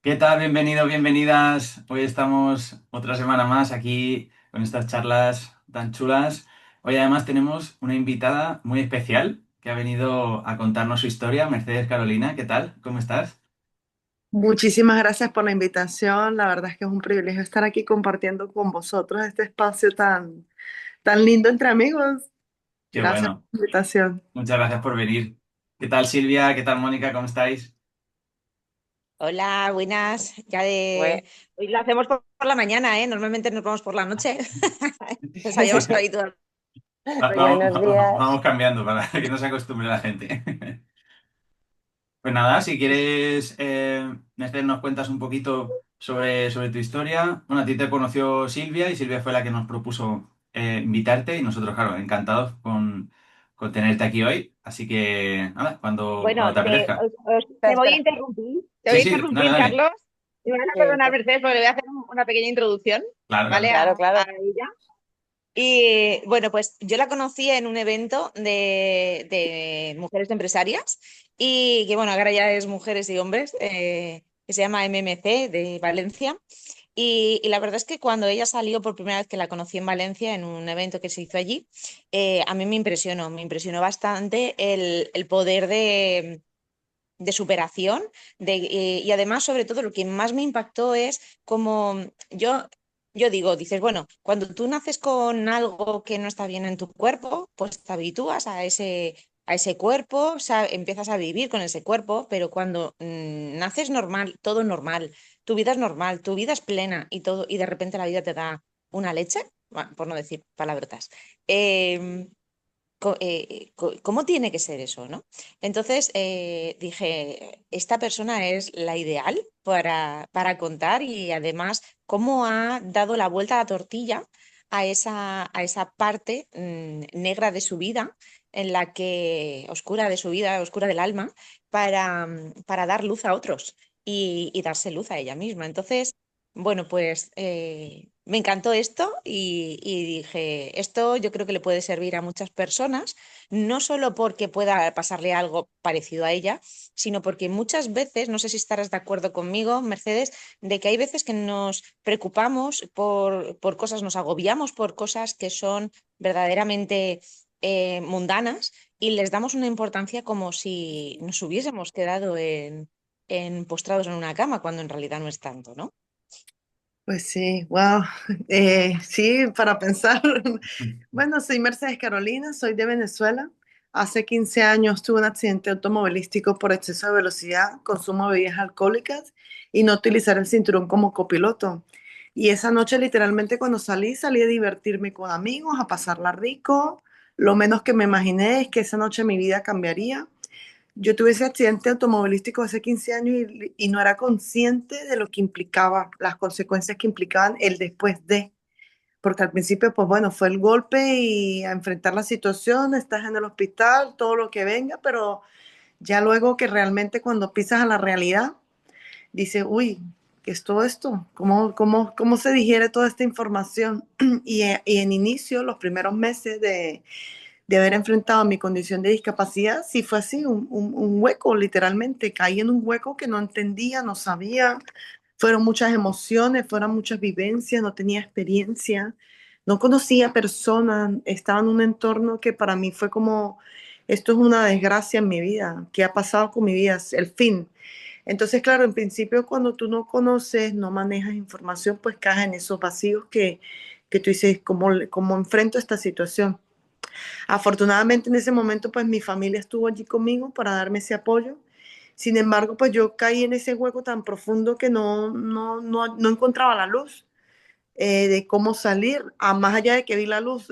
¿Qué tal? Bienvenidos, bienvenidas. Hoy estamos otra semana más aquí con estas charlas tan chulas. Hoy además tenemos una invitada muy especial que ha venido a contarnos su historia, Mercedes Carolina. ¿Qué tal? ¿Cómo estás? Muchísimas gracias por la invitación. La verdad es que es un privilegio estar aquí compartiendo con vosotros este espacio tan lindo entre amigos. Qué Gracias bueno. por la invitación. Muchas gracias por venir. ¿Qué tal Silvia? ¿Qué tal Mónica? ¿Cómo estáis? Hola, buenas. Bueno, Hoy lo hacemos por la mañana, ¿eh? Normalmente nos vamos por la noche. Nos habíamos habituado. Vamos, buenos días. vamos cambiando para que no se acostumbre la gente. Pues nada, si quieres, Néstor, nos cuentas un poquito sobre tu historia. Bueno, a ti te conoció Silvia y Silvia fue la que nos propuso invitarte y nosotros, claro, encantados con tenerte aquí hoy. Así que, nada, cuando Bueno, te apetezca. te Espera, voy a espera. interrumpir. Te voy Sí, a sí, dale, interrumpir, dale. Carlos. Me van a perdonar, Mercedes, porque le voy a hacer una pequeña introducción, Claro, ¿vale? claro. Claro, A claro. ella. Y bueno, pues yo la conocí en un evento de mujeres empresarias y que bueno, ahora ya es mujeres y hombres, que se llama MMC de Valencia. Y la verdad es que cuando ella salió por primera vez que la conocí en Valencia, en un evento que se hizo allí, a mí me impresionó bastante el poder de superación y además, sobre todo, lo que más me impactó es como yo digo, dices, bueno, cuando tú naces con algo que no está bien en tu cuerpo, pues te habitúas a ese cuerpo, empiezas a vivir con ese cuerpo, pero cuando naces normal, todo normal, tu vida es normal, tu vida es plena y todo, y de repente la vida te da una leche, bueno, por no decir palabrotas. em, ¿Cómo tiene que ser eso, no? Entonces dije, esta persona es la ideal para contar y además cómo ha dado la vuelta a la tortilla a esa parte negra de su vida, en la que, oscura de su vida, oscura del alma, para dar luz a otros y darse luz a ella misma. Entonces, bueno, pues me encantó esto y dije, esto yo creo que le puede servir a muchas personas, no solo porque pueda pasarle algo parecido a ella, sino porque muchas veces, no sé si estarás de acuerdo conmigo, Mercedes, de que hay veces que nos preocupamos por cosas, nos agobiamos por cosas que son verdaderamente mundanas y les damos una importancia como si nos hubiésemos quedado en postrados en una cama, cuando en realidad no es tanto, ¿no? Pues sí, wow. Sí, para pensar. Bueno, soy Mercedes Carolina, soy de Venezuela. Hace 15 años tuve un accidente automovilístico por exceso de velocidad, consumo de bebidas alcohólicas y no utilizar el cinturón como copiloto. Y esa noche, literalmente, cuando salí a divertirme con amigos, a pasarla rico. Lo menos que me imaginé es que esa noche mi vida cambiaría. Yo tuve ese accidente automovilístico hace 15 años y no era consciente de lo que implicaba, las consecuencias que implicaban el después de. Porque al principio, pues bueno, fue el golpe y a enfrentar la situación, estás en el hospital, todo lo que venga, pero ya luego que realmente cuando pisas a la realidad, dices, uy, ¿qué es todo esto? ¿Cómo se digiere toda esta información? Y en inicio, los primeros meses de haber enfrentado mi condición de discapacidad, sí fue así, un hueco, literalmente. Caí en un hueco que no entendía, no sabía. Fueron muchas emociones, fueron muchas vivencias, no tenía experiencia, no conocía personas, estaba en un entorno que para mí fue como, esto es una desgracia en mi vida, ¿qué ha pasado con mi vida? Es el fin. Entonces, claro, en principio cuando tú no conoces, no manejas información, pues caes en esos vacíos que tú dices, ¿cómo enfrento esta situación? Afortunadamente en ese momento pues mi familia estuvo allí conmigo para darme ese apoyo. Sin embargo, pues yo caí en ese hueco tan profundo que no encontraba la luz de cómo salir, a más allá de que vi la luz.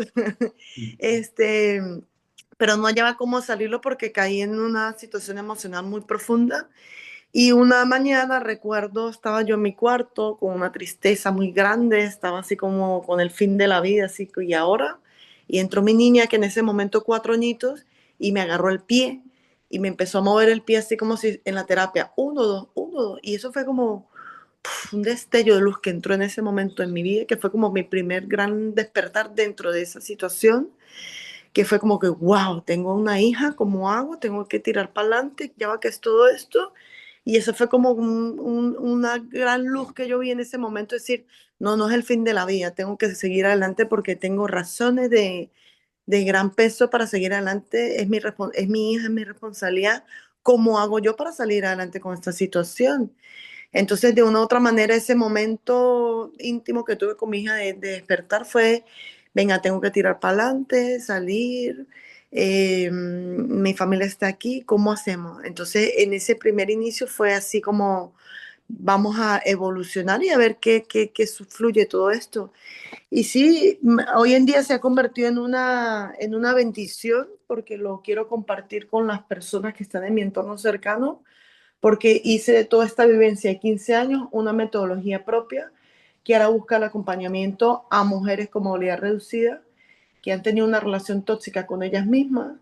este, pero no hallaba cómo salirlo porque caí en una situación emocional muy profunda. Y una mañana recuerdo, estaba yo en mi cuarto con una tristeza muy grande, estaba así como con el fin de la vida, así, y ahora, y entró mi niña que en ese momento 4 añitos y me agarró el pie y me empezó a mover el pie así como si en la terapia, uno, dos, y eso fue como un destello de luz que entró en ese momento en mi vida, que fue como mi primer gran despertar dentro de esa situación, que fue como que, wow, tengo una hija, ¿cómo hago? Tengo que tirar para adelante, ya va que es todo esto. Y eso fue como una gran luz que yo vi en ese momento, decir, no, no es el fin de la vida, tengo que seguir adelante porque tengo razones de gran peso para seguir adelante, es mi hija, es mi responsabilidad. ¿Cómo hago yo para salir adelante con esta situación? Entonces, de una u otra manera, ese momento íntimo que tuve con mi hija de despertar fue, venga, tengo que tirar para adelante, salir, mi familia está aquí, ¿cómo hacemos? Entonces, en ese primer inicio fue así como, vamos a evolucionar y a ver qué fluye todo esto. Y sí, hoy en día se ha convertido en una bendición porque lo quiero compartir con las personas que están en mi entorno cercano, porque hice de toda esta vivencia de 15 años una metodología propia que ahora busca el acompañamiento a mujeres con movilidad reducida que han tenido una relación tóxica con ellas mismas,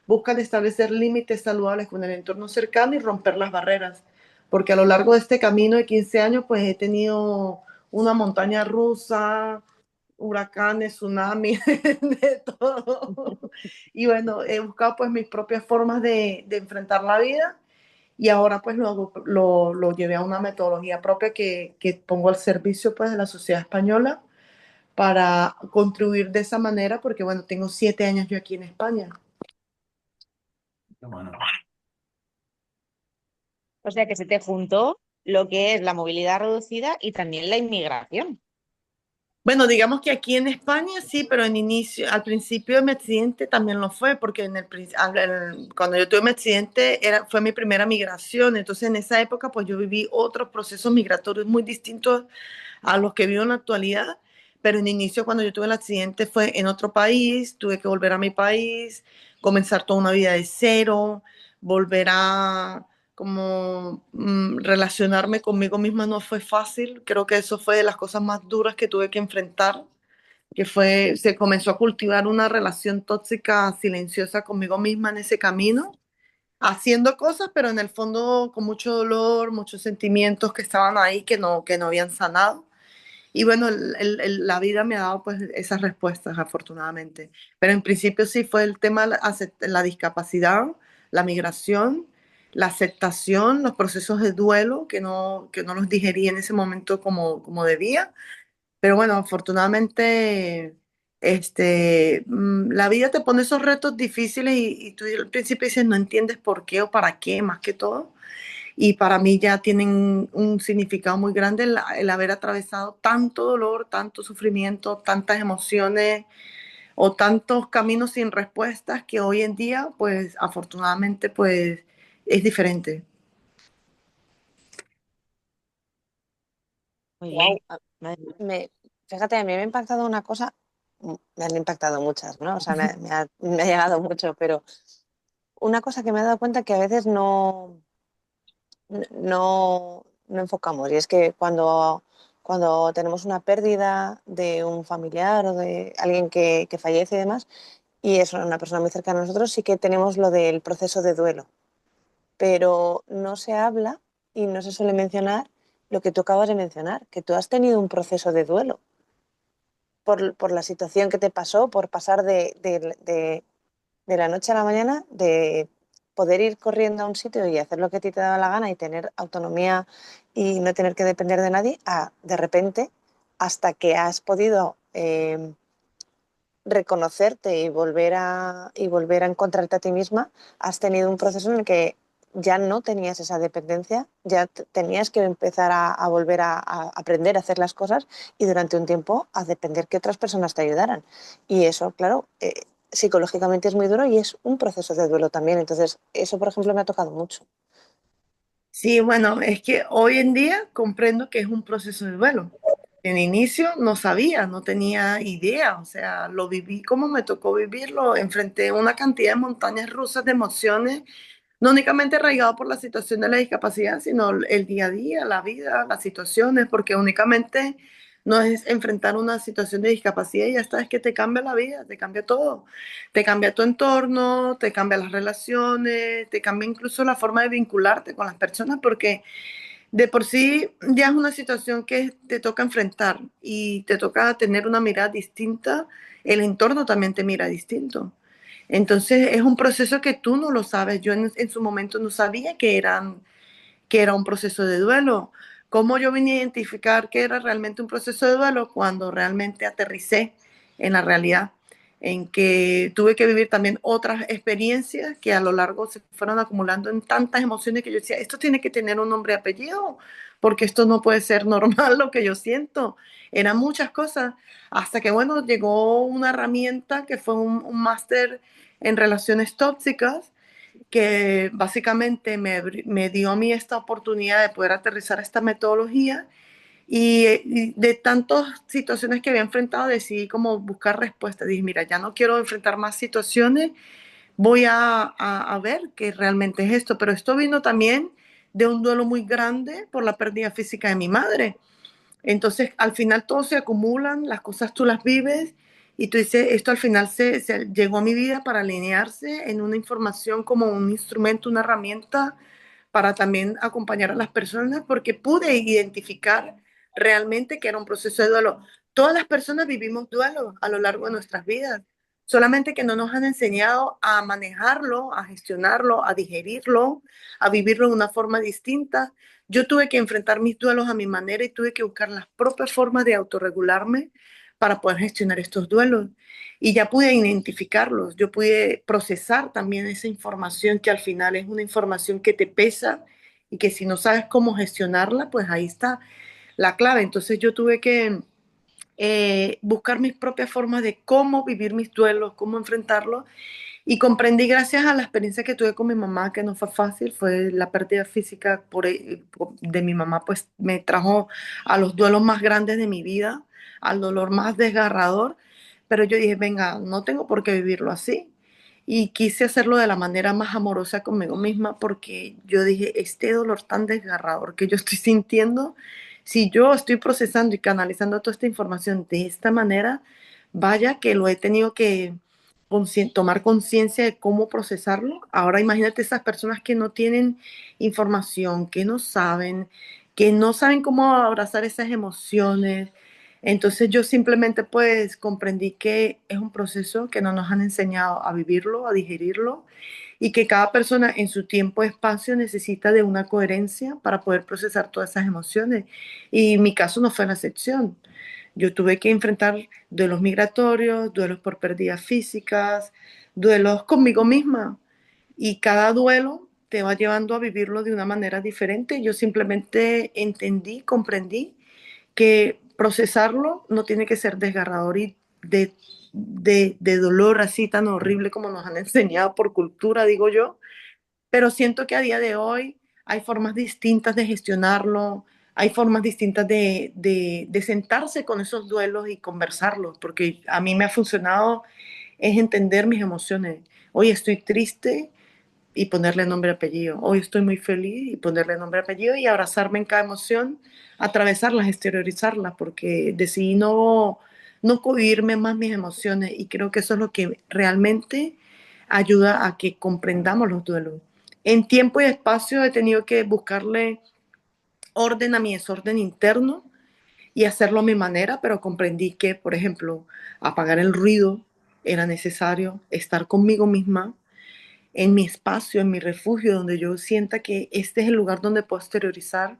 buscan establecer límites saludables con el entorno cercano y romper las barreras. Porque a lo largo de este camino de 15 años, pues he tenido una montaña rusa, huracanes, tsunamis, de todo. Y bueno, he buscado pues mis propias formas de enfrentar la vida y ahora pues lo llevé a una metodología propia que pongo al servicio pues de la sociedad española para contribuir de esa manera, porque bueno, tengo 7 años yo aquí en España. Qué bueno. O sea que se te juntó lo que es la movilidad reducida y también la inmigración. Bueno, digamos que aquí en España sí, pero al principio de mi accidente también lo fue, porque cuando yo tuve mi accidente fue mi primera migración, entonces en esa época pues yo viví otros procesos migratorios muy distintos a los que vivo en la actualidad, pero en inicio cuando yo tuve el accidente fue en otro país, tuve que volver a mi país, comenzar toda una vida de cero, volver a como relacionarme conmigo misma no fue fácil, creo que eso fue de las cosas más duras que tuve que enfrentar, se comenzó a cultivar una relación tóxica silenciosa conmigo misma en ese camino, haciendo cosas, pero en el fondo con mucho dolor, muchos sentimientos que estaban ahí que no habían sanado. Y bueno, la vida me ha dado pues esas respuestas, afortunadamente. Pero en principio sí fue el tema de la discapacidad, la migración, la aceptación, los procesos de duelo que no los digerí en ese momento como debía. Pero bueno, afortunadamente la vida te pone esos retos difíciles y tú al principio dices no entiendes por qué o para qué, más que todo y para mí ya tienen un significado muy grande el haber atravesado tanto dolor, tanto sufrimiento, tantas emociones o tantos caminos sin respuestas que hoy en día, pues afortunadamente, pues es diferente. Muy bien. Wow. Fíjate, a mí me ha impactado una cosa, me han impactado muchas, ¿no? O sea, me ha llegado mucho, pero una cosa que me he dado cuenta que a veces no enfocamos, y es que cuando tenemos una pérdida de un familiar o de alguien que fallece y demás, y es una persona muy cercana a nosotros, sí que tenemos lo del proceso de duelo, pero no se habla y no se suele mencionar lo que tú acabas de mencionar, que tú has tenido un proceso de duelo por la situación que te pasó, por pasar de la noche a la mañana, de poder ir corriendo a un sitio y hacer lo que a ti te daba la gana y tener autonomía y no tener que depender de nadie, a de repente, hasta que has podido reconocerte y volver a encontrarte a ti misma, has tenido un proceso en el que ya no tenías esa dependencia, ya tenías que empezar a volver a aprender a hacer las cosas y durante un tiempo a depender que otras personas te ayudaran. Y eso, claro, psicológicamente es muy duro y es un proceso de duelo también. Entonces, eso, por ejemplo, me ha tocado mucho. Sí, bueno, es que hoy en día comprendo que es un proceso de duelo. En inicio no sabía, no tenía idea, o sea, lo viví como me tocó vivirlo, enfrenté una cantidad de montañas rusas de emociones no únicamente arraigado por la situación de la discapacidad, sino el día a día, la vida, las situaciones, porque únicamente no es enfrentar una situación de discapacidad y ya está, es que te cambia la vida, te cambia todo, te cambia tu entorno, te cambia las relaciones, te cambia incluso la forma de vincularte con las personas, porque de por sí ya es una situación que te toca enfrentar y te toca tener una mirada distinta, el entorno también te mira distinto. Entonces es un proceso que tú no lo sabes. Yo en su momento no sabía que era un proceso de duelo. ¿Cómo yo vine a identificar que era realmente un proceso de duelo? Cuando realmente aterricé en la realidad, en que tuve que vivir también otras experiencias que a lo largo se fueron acumulando en tantas emociones que yo decía, esto tiene que tener un nombre y apellido, porque esto no puede ser normal lo que yo siento. Eran muchas cosas, hasta que, bueno, llegó una herramienta que fue un máster en relaciones tóxicas, que básicamente me dio a mí esta oportunidad de poder aterrizar esta metodología y de tantas situaciones que había enfrentado decidí como buscar respuestas. Dije, mira, ya no quiero enfrentar más situaciones, voy a ver qué realmente es esto, pero esto vino también de un duelo muy grande por la pérdida física de mi madre. Entonces, al final todo se acumulan, las cosas tú las vives y tú dices, esto al final se llegó a mi vida para alinearse en una información como un instrumento, una herramienta para también acompañar a las personas porque pude identificar realmente que era un proceso de duelo. Todas las personas vivimos duelo a lo largo de nuestras vidas, solamente que no nos han enseñado a manejarlo, a gestionarlo, a digerirlo, a vivirlo de una forma distinta. Yo tuve que enfrentar mis duelos a mi manera y tuve que buscar las propias formas de autorregularme para poder gestionar estos duelos. Y ya pude identificarlos, yo pude procesar también esa información que al final es una información que te pesa y que si no sabes cómo gestionarla, pues ahí está la clave. Entonces yo tuve que buscar mis propias formas de cómo vivir mis duelos, cómo enfrentarlos y comprendí gracias a la experiencia que tuve con mi mamá, que no fue fácil, fue la pérdida física de mi mamá, pues me trajo a los duelos más grandes de mi vida, al dolor más desgarrador, pero yo dije, venga, no tengo por qué vivirlo así. Y quise hacerlo de la manera más amorosa conmigo misma porque yo dije, este dolor tan desgarrador que yo estoy sintiendo, si yo estoy procesando y canalizando toda esta información de esta manera, vaya que lo he tenido que tomar conciencia de cómo procesarlo. Ahora imagínate esas personas que no tienen información, que no saben cómo abrazar esas emociones. Entonces yo simplemente pues comprendí que es un proceso que no nos han enseñado a vivirlo, a digerirlo y que cada persona en su tiempo y espacio necesita de una coherencia para poder procesar todas esas emociones. Y mi caso no fue la excepción. Yo tuve que enfrentar duelos migratorios, duelos por pérdidas físicas, duelos conmigo misma. Y cada duelo te va llevando a vivirlo de una manera diferente. Yo simplemente entendí, comprendí que procesarlo no tiene que ser desgarrador y de dolor así tan horrible como nos han enseñado por cultura, digo yo, pero siento que a día de hoy hay formas distintas de gestionarlo, hay formas distintas de sentarse con esos duelos y conversarlos, porque a mí me ha funcionado es entender mis emociones. Hoy estoy triste y ponerle nombre y apellido. Hoy estoy muy feliz y ponerle nombre y apellido y abrazarme en cada emoción, atravesarlas, exteriorizarlas, porque decidí no cohibirme más mis emociones y creo que eso es lo que realmente ayuda a que comprendamos los duelos. En tiempo y espacio he tenido que buscarle orden a mi desorden interno y hacerlo a mi manera, pero comprendí que, por ejemplo, apagar el ruido era necesario, estar conmigo misma, en mi espacio, en mi refugio, donde yo sienta que este es el lugar donde puedo exteriorizar.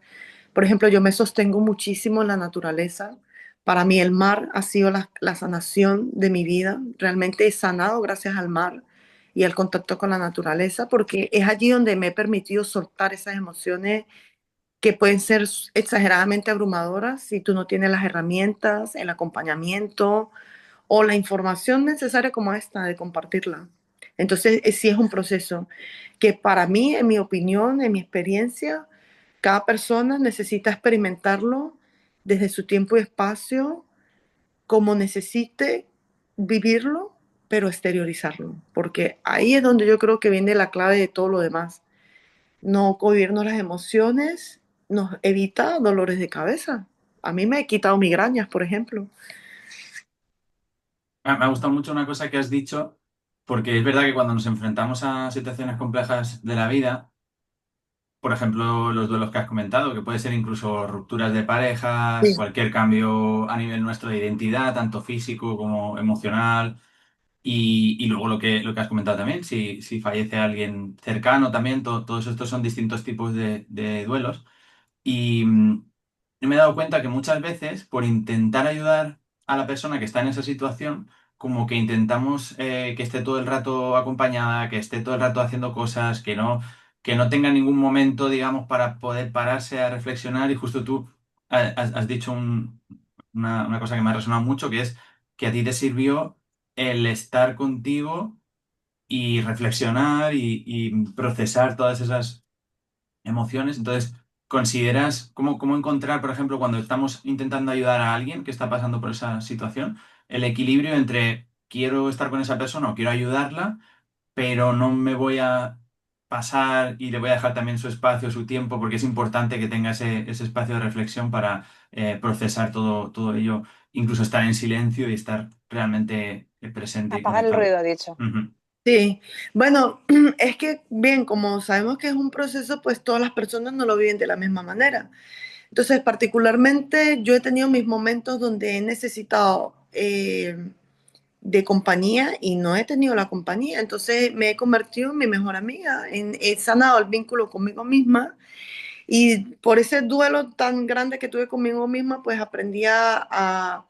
Por ejemplo, yo me sostengo muchísimo en la naturaleza. Para mí el mar ha sido la sanación de mi vida. Realmente he sanado gracias al mar y al contacto con la naturaleza, porque es allí donde me he permitido soltar esas emociones que pueden ser exageradamente abrumadoras si tú no tienes las herramientas, el acompañamiento o la información necesaria como esta de compartirla. Entonces, sí es un proceso que para mí, en mi opinión, en mi experiencia, cada persona necesita experimentarlo desde su tiempo y espacio, como necesite vivirlo, pero exteriorizarlo, porque ahí es donde yo creo que viene la clave de todo lo demás. No cohibirnos las emociones nos evita dolores de cabeza. A mí me he quitado migrañas, por ejemplo. Me ha gustado mucho una cosa que has dicho, porque es verdad que cuando nos enfrentamos a situaciones complejas de la vida, por ejemplo, los duelos que has comentado, que puede ser incluso rupturas de parejas, Sí, cualquier cambio a nivel nuestro de identidad, tanto físico como emocional, Y luego lo que has comentado también, si fallece alguien cercano también, todos estos son distintos tipos de duelos. Y yo me he dado cuenta que muchas veces, por intentar ayudar a la persona que está en esa situación, como que intentamos que esté todo el rato acompañada, que esté todo el rato haciendo cosas, que no tenga ningún momento, digamos, para poder pararse a reflexionar. Y justo tú has dicho una cosa que me ha resonado mucho, que es que a ti te sirvió el estar contigo y reflexionar y procesar todas esas emociones. Entonces, ¿consideras cómo encontrar, por ejemplo, cuando estamos intentando ayudar a alguien que está pasando por esa situación, el equilibrio entre quiero estar con esa persona o quiero ayudarla, pero no me voy a pasar y le voy a dejar también su espacio, su tiempo, porque es importante que tenga ese espacio de reflexión para procesar todo ello, incluso estar en silencio y estar realmente presente y Apagar el conectado? ruido, ha dicho. Ujú. Sí, bueno, es que bien, como sabemos que es un proceso, pues todas las personas no lo viven de la misma manera. Entonces, particularmente yo he tenido mis momentos donde he necesitado de compañía y no he tenido la compañía. Entonces me he convertido en mi mejor amiga, he sanado el vínculo conmigo misma y por ese duelo tan grande que tuve conmigo misma, pues aprendí a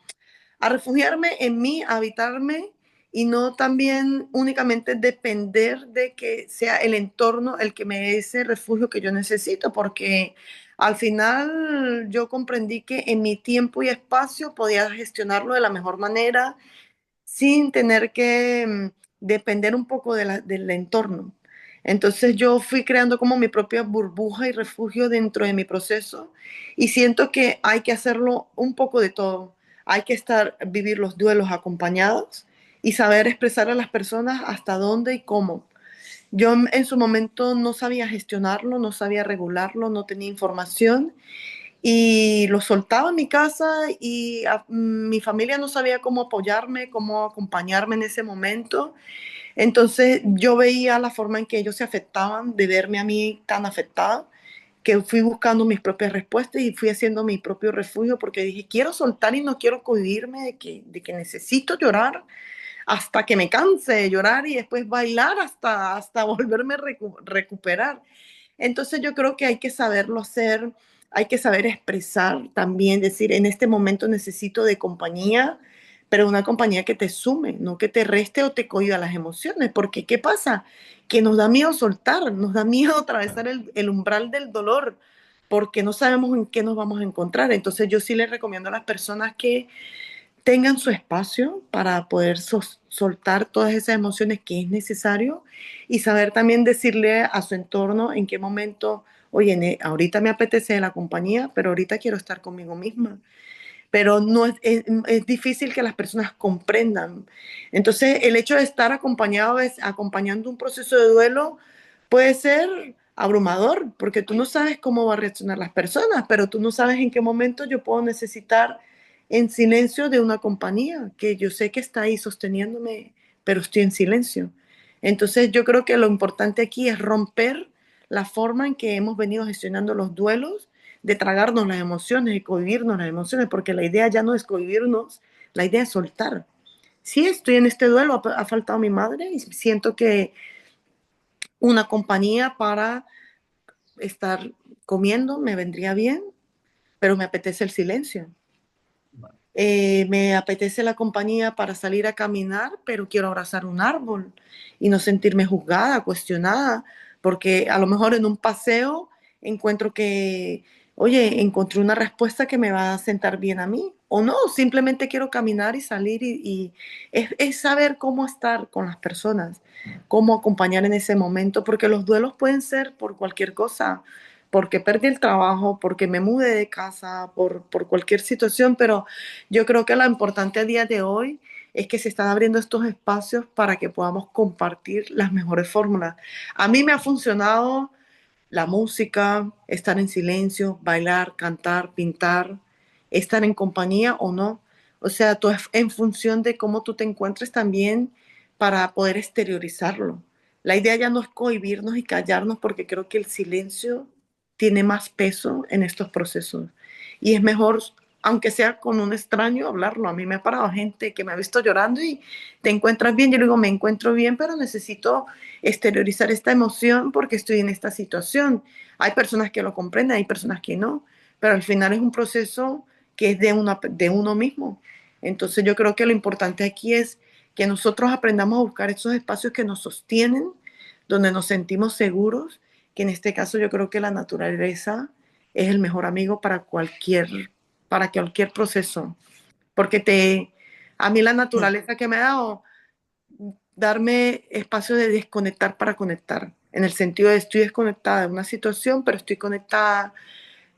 refugiarme en mí, a habitarme y no también únicamente depender de que sea el entorno el que me dé ese refugio que yo necesito, porque al final yo comprendí que en mi tiempo y espacio podía gestionarlo de la mejor manera sin tener que depender un poco del entorno. Entonces yo fui creando como mi propia burbuja y refugio dentro de mi proceso y siento que hay que hacerlo un poco de todo. Hay que vivir los duelos acompañados y saber expresar a las personas hasta dónde y cómo. Yo en su momento no sabía gestionarlo, no sabía regularlo, no tenía información y lo soltaba en mi casa y mi familia no sabía cómo apoyarme, cómo acompañarme en ese momento. Entonces yo veía la forma en que ellos se afectaban de verme a mí tan afectada que fui buscando mis propias respuestas y fui haciendo mi propio refugio porque dije, quiero soltar y no quiero cohibirme de que necesito llorar hasta que me canse de llorar y después bailar hasta volverme a recuperar. Entonces yo creo que hay que saberlo hacer, hay que saber expresar también, decir, en este momento necesito de compañía, pero una compañía que te sume, no que te reste o te cohiba las emociones, porque ¿qué pasa? Que nos da miedo soltar, nos da miedo atravesar el umbral del dolor, porque no sabemos en qué nos vamos a encontrar. Entonces yo sí les recomiendo a las personas que tengan su espacio para poder soltar todas esas emociones que es necesario y saber también decirle a su entorno en qué momento, oye, ahorita me apetece la compañía, pero ahorita quiero estar conmigo misma. Pero no es difícil que las personas comprendan. Entonces, el hecho de estar acompañando un proceso de duelo puede ser abrumador, porque tú no sabes cómo van a reaccionar las personas, pero tú no sabes en qué momento yo puedo necesitar en silencio de una compañía, que yo sé que está ahí sosteniéndome, pero estoy en silencio. Entonces, yo creo que lo importante aquí es romper la forma en que hemos venido gestionando los duelos, de tragarnos las emociones y cohibirnos las emociones, porque la idea ya no es cohibirnos, la idea es soltar. Sí, estoy en este duelo, ha faltado mi madre y siento que una compañía para estar comiendo me vendría bien, pero me apetece el silencio. Me apetece la compañía para salir a caminar, pero quiero abrazar un árbol y no sentirme juzgada, cuestionada, porque a lo mejor en un paseo encuentro que, oye, encontré una respuesta que me va a sentar bien a mí, o no, simplemente quiero caminar y salir y es saber cómo estar con las personas, cómo acompañar en ese momento, porque los duelos pueden ser por cualquier cosa, porque perdí el trabajo, porque me mudé de casa, por cualquier situación, pero yo creo que lo importante a día de hoy es que se están abriendo estos espacios para que podamos compartir las mejores fórmulas. A mí me ha funcionado la música, estar en silencio, bailar, cantar, pintar, estar en compañía o no. O sea, todo es en función de cómo tú te encuentres también para poder exteriorizarlo. La idea ya no es cohibirnos y callarnos porque creo que el silencio tiene más peso en estos procesos y es mejor aunque sea con un extraño, hablarlo. A mí me ha parado gente que me ha visto llorando y te encuentras bien. Yo le digo, me encuentro bien, pero necesito exteriorizar esta emoción porque estoy en esta situación. Hay personas que lo comprenden, hay personas que no, pero al final es un proceso que es de uno mismo. Entonces yo creo que lo importante aquí es que nosotros aprendamos a buscar esos espacios que nos sostienen, donde nos sentimos seguros, que en este caso yo creo que la naturaleza es el mejor amigo para cualquier proceso, porque a mí la naturaleza que me ha dado, darme espacio de desconectar para conectar, en el sentido de estoy desconectada de una situación, pero estoy conectada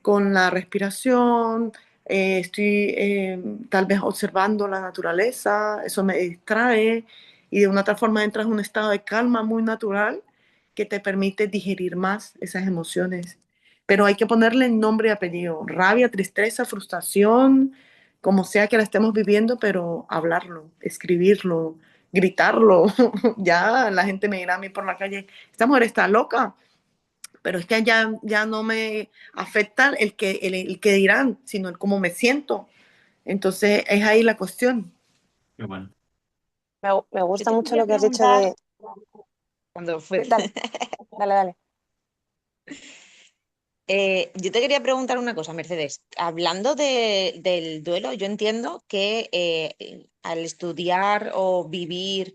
con la respiración, estoy tal vez observando la naturaleza, eso me distrae y de una otra forma entras en un estado de calma muy natural que te permite digerir más esas emociones. Pero hay que ponerle nombre y apellido, rabia, tristeza, frustración, como sea que la estemos viviendo, pero hablarlo, escribirlo, gritarlo. Ya la gente me dirá a mí por la calle, esta mujer está loca, pero es que ya no me afecta el que dirán, sino el cómo me siento. Entonces es ahí la cuestión. Qué bueno. Me Yo gusta te mucho quería lo que has dicho preguntar, de... cuando fue, Dale, dale, dale. yo te quería preguntar una cosa, Mercedes. Hablando del duelo, yo entiendo que al estudiar o vivir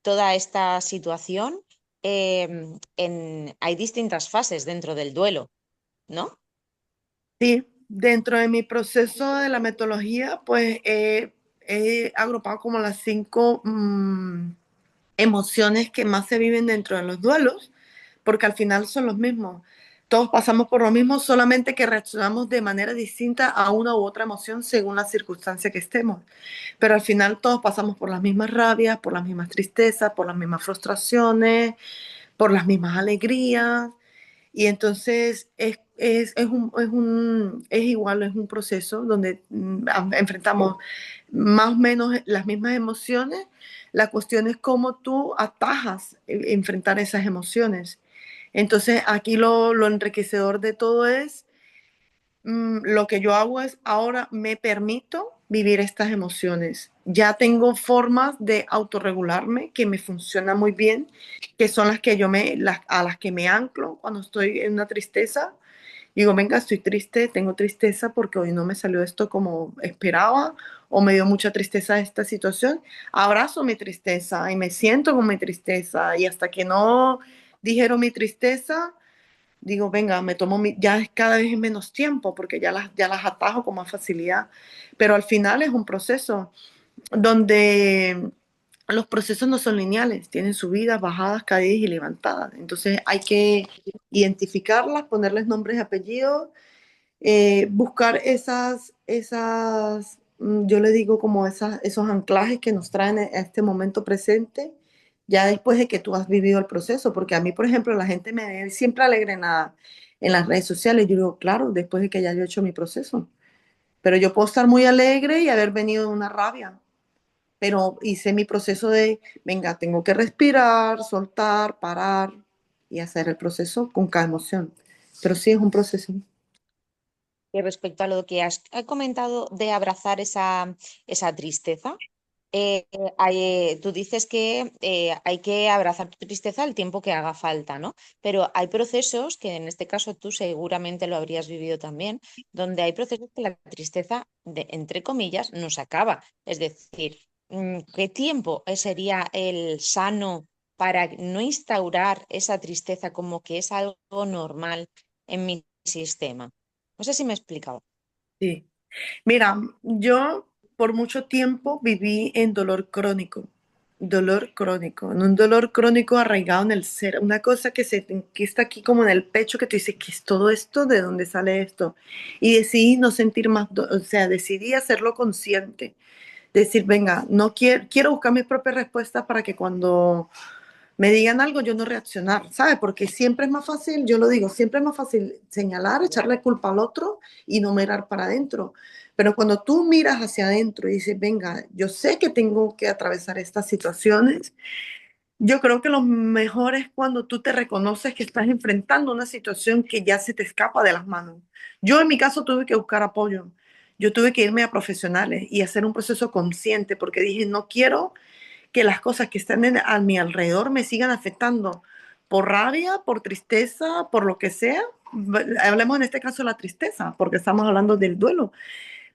toda esta situación, hay distintas fases dentro del duelo, ¿no? Sí, dentro de mi proceso de la metodología, pues he agrupado como las cinco emociones que más se viven dentro de los duelos, porque al final son los mismos. Todos pasamos por lo mismo, solamente que reaccionamos de manera distinta a una u otra emoción según la circunstancia que estemos. Pero al final todos pasamos por las mismas rabias, por las mismas tristezas, por las mismas frustraciones, por las mismas alegrías. Y entonces es igual, es un proceso donde enfrentamos más o menos las mismas emociones. La cuestión es cómo tú atajas enfrentar esas emociones. Entonces aquí lo enriquecedor de todo es lo que yo hago es ahora me permito vivir estas emociones. Ya tengo formas de autorregularme que me funcionan muy bien, que son las que a las que me anclo cuando estoy en una tristeza. Digo, venga, estoy triste, tengo tristeza porque hoy no me salió esto como esperaba o me dio mucha tristeza esta situación. Abrazo mi tristeza y me siento con mi tristeza y hasta que no dijeron mi tristeza, digo, venga, ya es cada vez menos tiempo porque ya las atajo con más facilidad. Pero al final es un proceso donde los procesos no son lineales, tienen subidas, bajadas, caídas y levantadas. Entonces hay que identificarlas, ponerles nombres y apellidos, buscar yo le digo como esos anclajes que nos traen a este momento presente, ya después de que tú has vivido el proceso, porque a mí, por ejemplo, la gente me ve siempre alegre en las redes sociales, yo digo, claro, después de que ya yo he hecho mi proceso, pero yo puedo estar muy alegre y haber venido de una rabia, pero hice mi proceso de, venga, tengo que respirar, soltar, parar y hacer el proceso con cada emoción, pero sí es un proceso. Y respecto a lo que has comentado de abrazar esa tristeza, tú dices que hay que abrazar tu tristeza el tiempo que haga falta, ¿no? Pero hay procesos, que en este caso tú seguramente lo habrías vivido también, donde hay procesos que la tristeza, entre comillas, no se acaba. Es decir, ¿qué tiempo sería el sano para no instaurar esa tristeza como que es algo normal en mi sistema? No sé si me he explicado. Sí. Mira, yo por mucho tiempo viví en dolor crónico, en un dolor crónico arraigado en el ser, una cosa que se te enquista aquí como en el pecho que te dice, ¿qué es todo esto? ¿De dónde sale esto? Y decidí no sentir más, o sea, decidí hacerlo consciente, decir, venga, no quiero buscar mis propias respuestas para que cuando me digan algo, yo no reaccionar, ¿sabes? Porque siempre es más fácil, yo lo digo, siempre es más fácil señalar, echarle culpa al otro y no mirar para adentro. Pero cuando tú miras hacia adentro y dices, venga, yo sé que tengo que atravesar estas situaciones, yo creo que lo mejor es cuando tú te reconoces que estás enfrentando una situación que ya se te escapa de las manos. Yo en mi caso tuve que buscar apoyo. yo tuve que irme a profesionales y hacer un proceso consciente porque dije, no quiero que las cosas que están a mi alrededor me sigan afectando por rabia, por tristeza, por lo que sea. Hablemos en este caso de la tristeza, porque estamos hablando del duelo.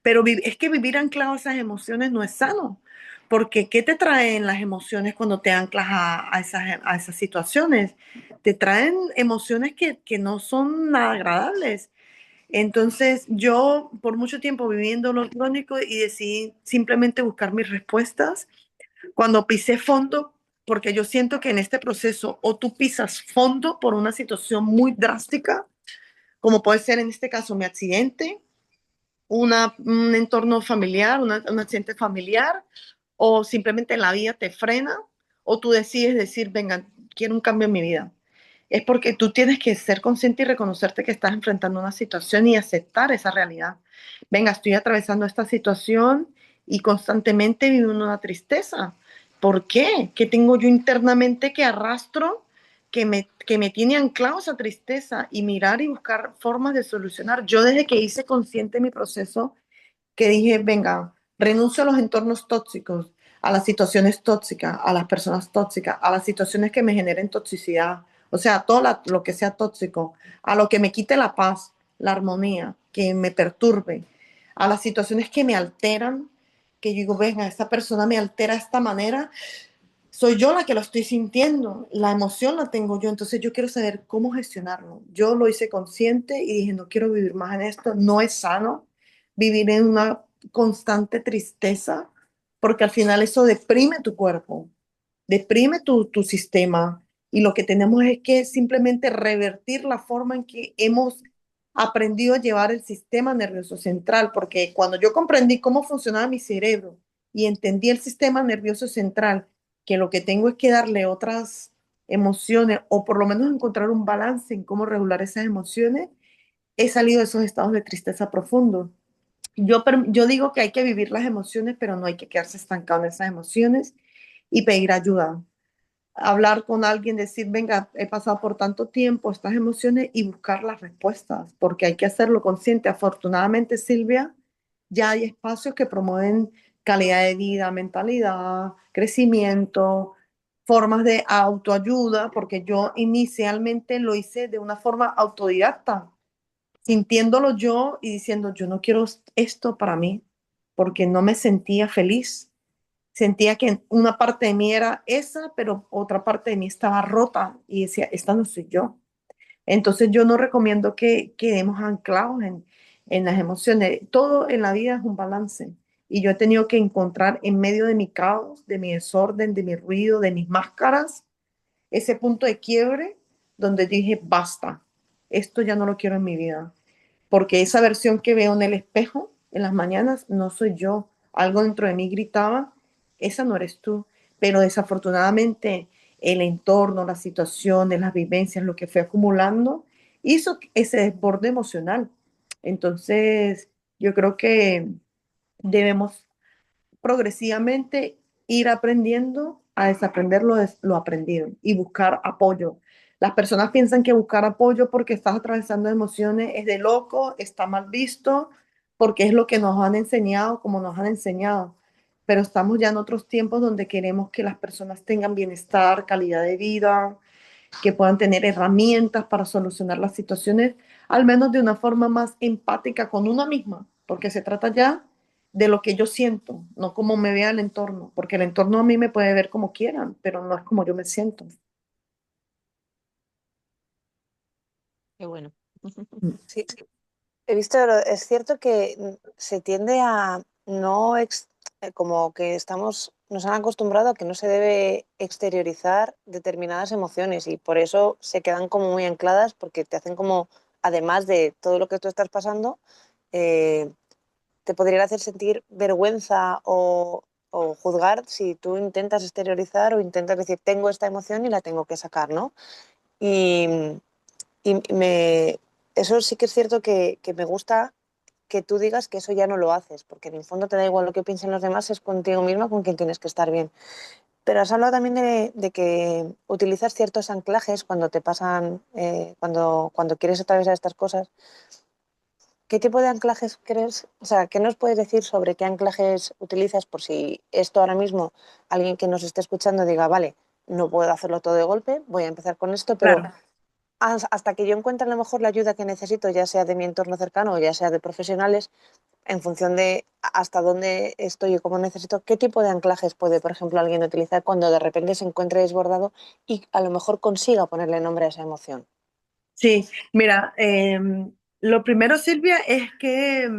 Pero es que vivir anclado a esas emociones no es sano. Porque ¿qué te traen las emociones cuando te anclas a esas situaciones? Te traen emociones que no son nada agradables. Entonces yo por mucho tiempo viví en dolor crónico y decidí simplemente buscar mis respuestas cuando pisé fondo, porque yo siento que en este proceso o tú pisas fondo por una situación muy drástica, como puede ser en este caso mi accidente, un entorno familiar, un accidente familiar, o simplemente la vida te frena, o tú decides decir, venga, quiero un cambio en mi vida. Es porque tú tienes que ser consciente y reconocerte que estás enfrentando una situación y aceptar esa realidad. Venga, estoy atravesando esta situación y constantemente vivo una tristeza. ¿Por qué? ¿Qué tengo yo internamente que arrastro que me tiene anclado esa tristeza y mirar y buscar formas de solucionar? Yo desde que hice consciente mi proceso, que dije, venga, renuncio a los entornos tóxicos, a las situaciones tóxicas, a las personas tóxicas, a las situaciones que me generen toxicidad, o sea, todo lo que sea tóxico, a lo que me quite la paz, la armonía, que me perturbe, a las situaciones que me alteran, que yo digo, venga, esta persona me altera de esta manera, soy yo la que lo estoy sintiendo, la emoción la tengo yo, entonces yo quiero saber cómo gestionarlo. Yo lo hice consciente y dije, no quiero vivir más en esto, no es sano vivir en una constante tristeza, porque al final eso deprime tu cuerpo, deprime tu sistema y lo que tenemos es que simplemente revertir la forma en que hemos aprendido a llevar el sistema nervioso central, porque cuando yo comprendí cómo funcionaba mi cerebro y entendí el sistema nervioso central, que lo que tengo es que darle otras emociones o por lo menos encontrar un balance en cómo regular esas emociones, he salido de esos estados de tristeza profundo. Yo digo que hay que vivir las emociones, pero no hay que quedarse estancado en esas emociones y pedir ayuda. Hablar con alguien, decir, venga, he pasado por tanto tiempo estas emociones y buscar las respuestas, porque hay que hacerlo consciente. Afortunadamente, Silvia, ya hay espacios que promueven calidad de vida, mentalidad, crecimiento, formas de autoayuda, porque yo inicialmente lo hice de una forma autodidacta, sintiéndolo yo y diciendo, yo no quiero esto para mí, porque no me sentía feliz. Sentía que una parte de mí era esa, pero otra parte de mí estaba rota y decía, esta no soy yo. Entonces yo no recomiendo que quedemos anclados en las emociones. Todo en la vida es un balance. Y yo he tenido que encontrar en medio de mi caos, de mi desorden, de mi ruido, de mis máscaras, ese punto de quiebre donde dije, basta, esto ya no lo quiero en mi vida, porque esa versión que veo en el espejo en las mañanas no soy yo. Algo dentro de mí gritaba, esa no eres tú. Pero desafortunadamente el entorno, las situaciones, las vivencias, lo que fue acumulando, hizo ese desborde emocional. Entonces, yo creo que debemos progresivamente ir aprendiendo a desaprender lo aprendido y buscar apoyo. Las personas piensan que buscar apoyo porque estás atravesando emociones es de loco, está mal visto, porque es lo que nos han enseñado, como nos han enseñado. Pero estamos ya en otros tiempos donde queremos que las personas tengan bienestar, calidad de vida, que puedan tener herramientas para solucionar las situaciones, al menos de una forma más empática con una misma, porque se trata ya de lo que yo siento, no como me vea el entorno, porque el entorno a mí me puede ver como quieran, pero no es como yo me siento. Qué bueno. Sí, he visto, es cierto que se tiende a no, como que estamos, nos han acostumbrado a que no se debe exteriorizar determinadas emociones y por eso se quedan como muy ancladas porque te hacen como, además de todo lo que tú estás pasando, eh, te podrían hacer sentir vergüenza o juzgar si tú intentas exteriorizar o intentas decir, tengo esta emoción y la tengo que sacar, ¿no? Y, eso sí que es cierto que me gusta que tú digas que eso ya no lo haces, porque en el fondo te da igual lo que piensen los demás, es contigo misma con quien tienes que estar bien. Pero has hablado también de que utilizas ciertos anclajes cuando te pasan, cuando quieres atravesar estas cosas. ¿qué tipo de anclajes crees? O sea, ¿qué nos puedes decir sobre qué anclajes utilizas por si esto ahora mismo alguien que nos esté escuchando diga, vale, no puedo hacerlo todo de golpe, voy a empezar con esto, pero Claro. hasta que yo encuentre a lo mejor la ayuda que necesito, ya sea de mi entorno cercano o ya sea de profesionales, en función de hasta dónde estoy y cómo necesito, qué tipo de anclajes puede, por ejemplo, alguien utilizar cuando de repente se encuentre desbordado y a lo mejor consiga ponerle nombre a esa emoción. Sí, mira, lo primero, Silvia, es que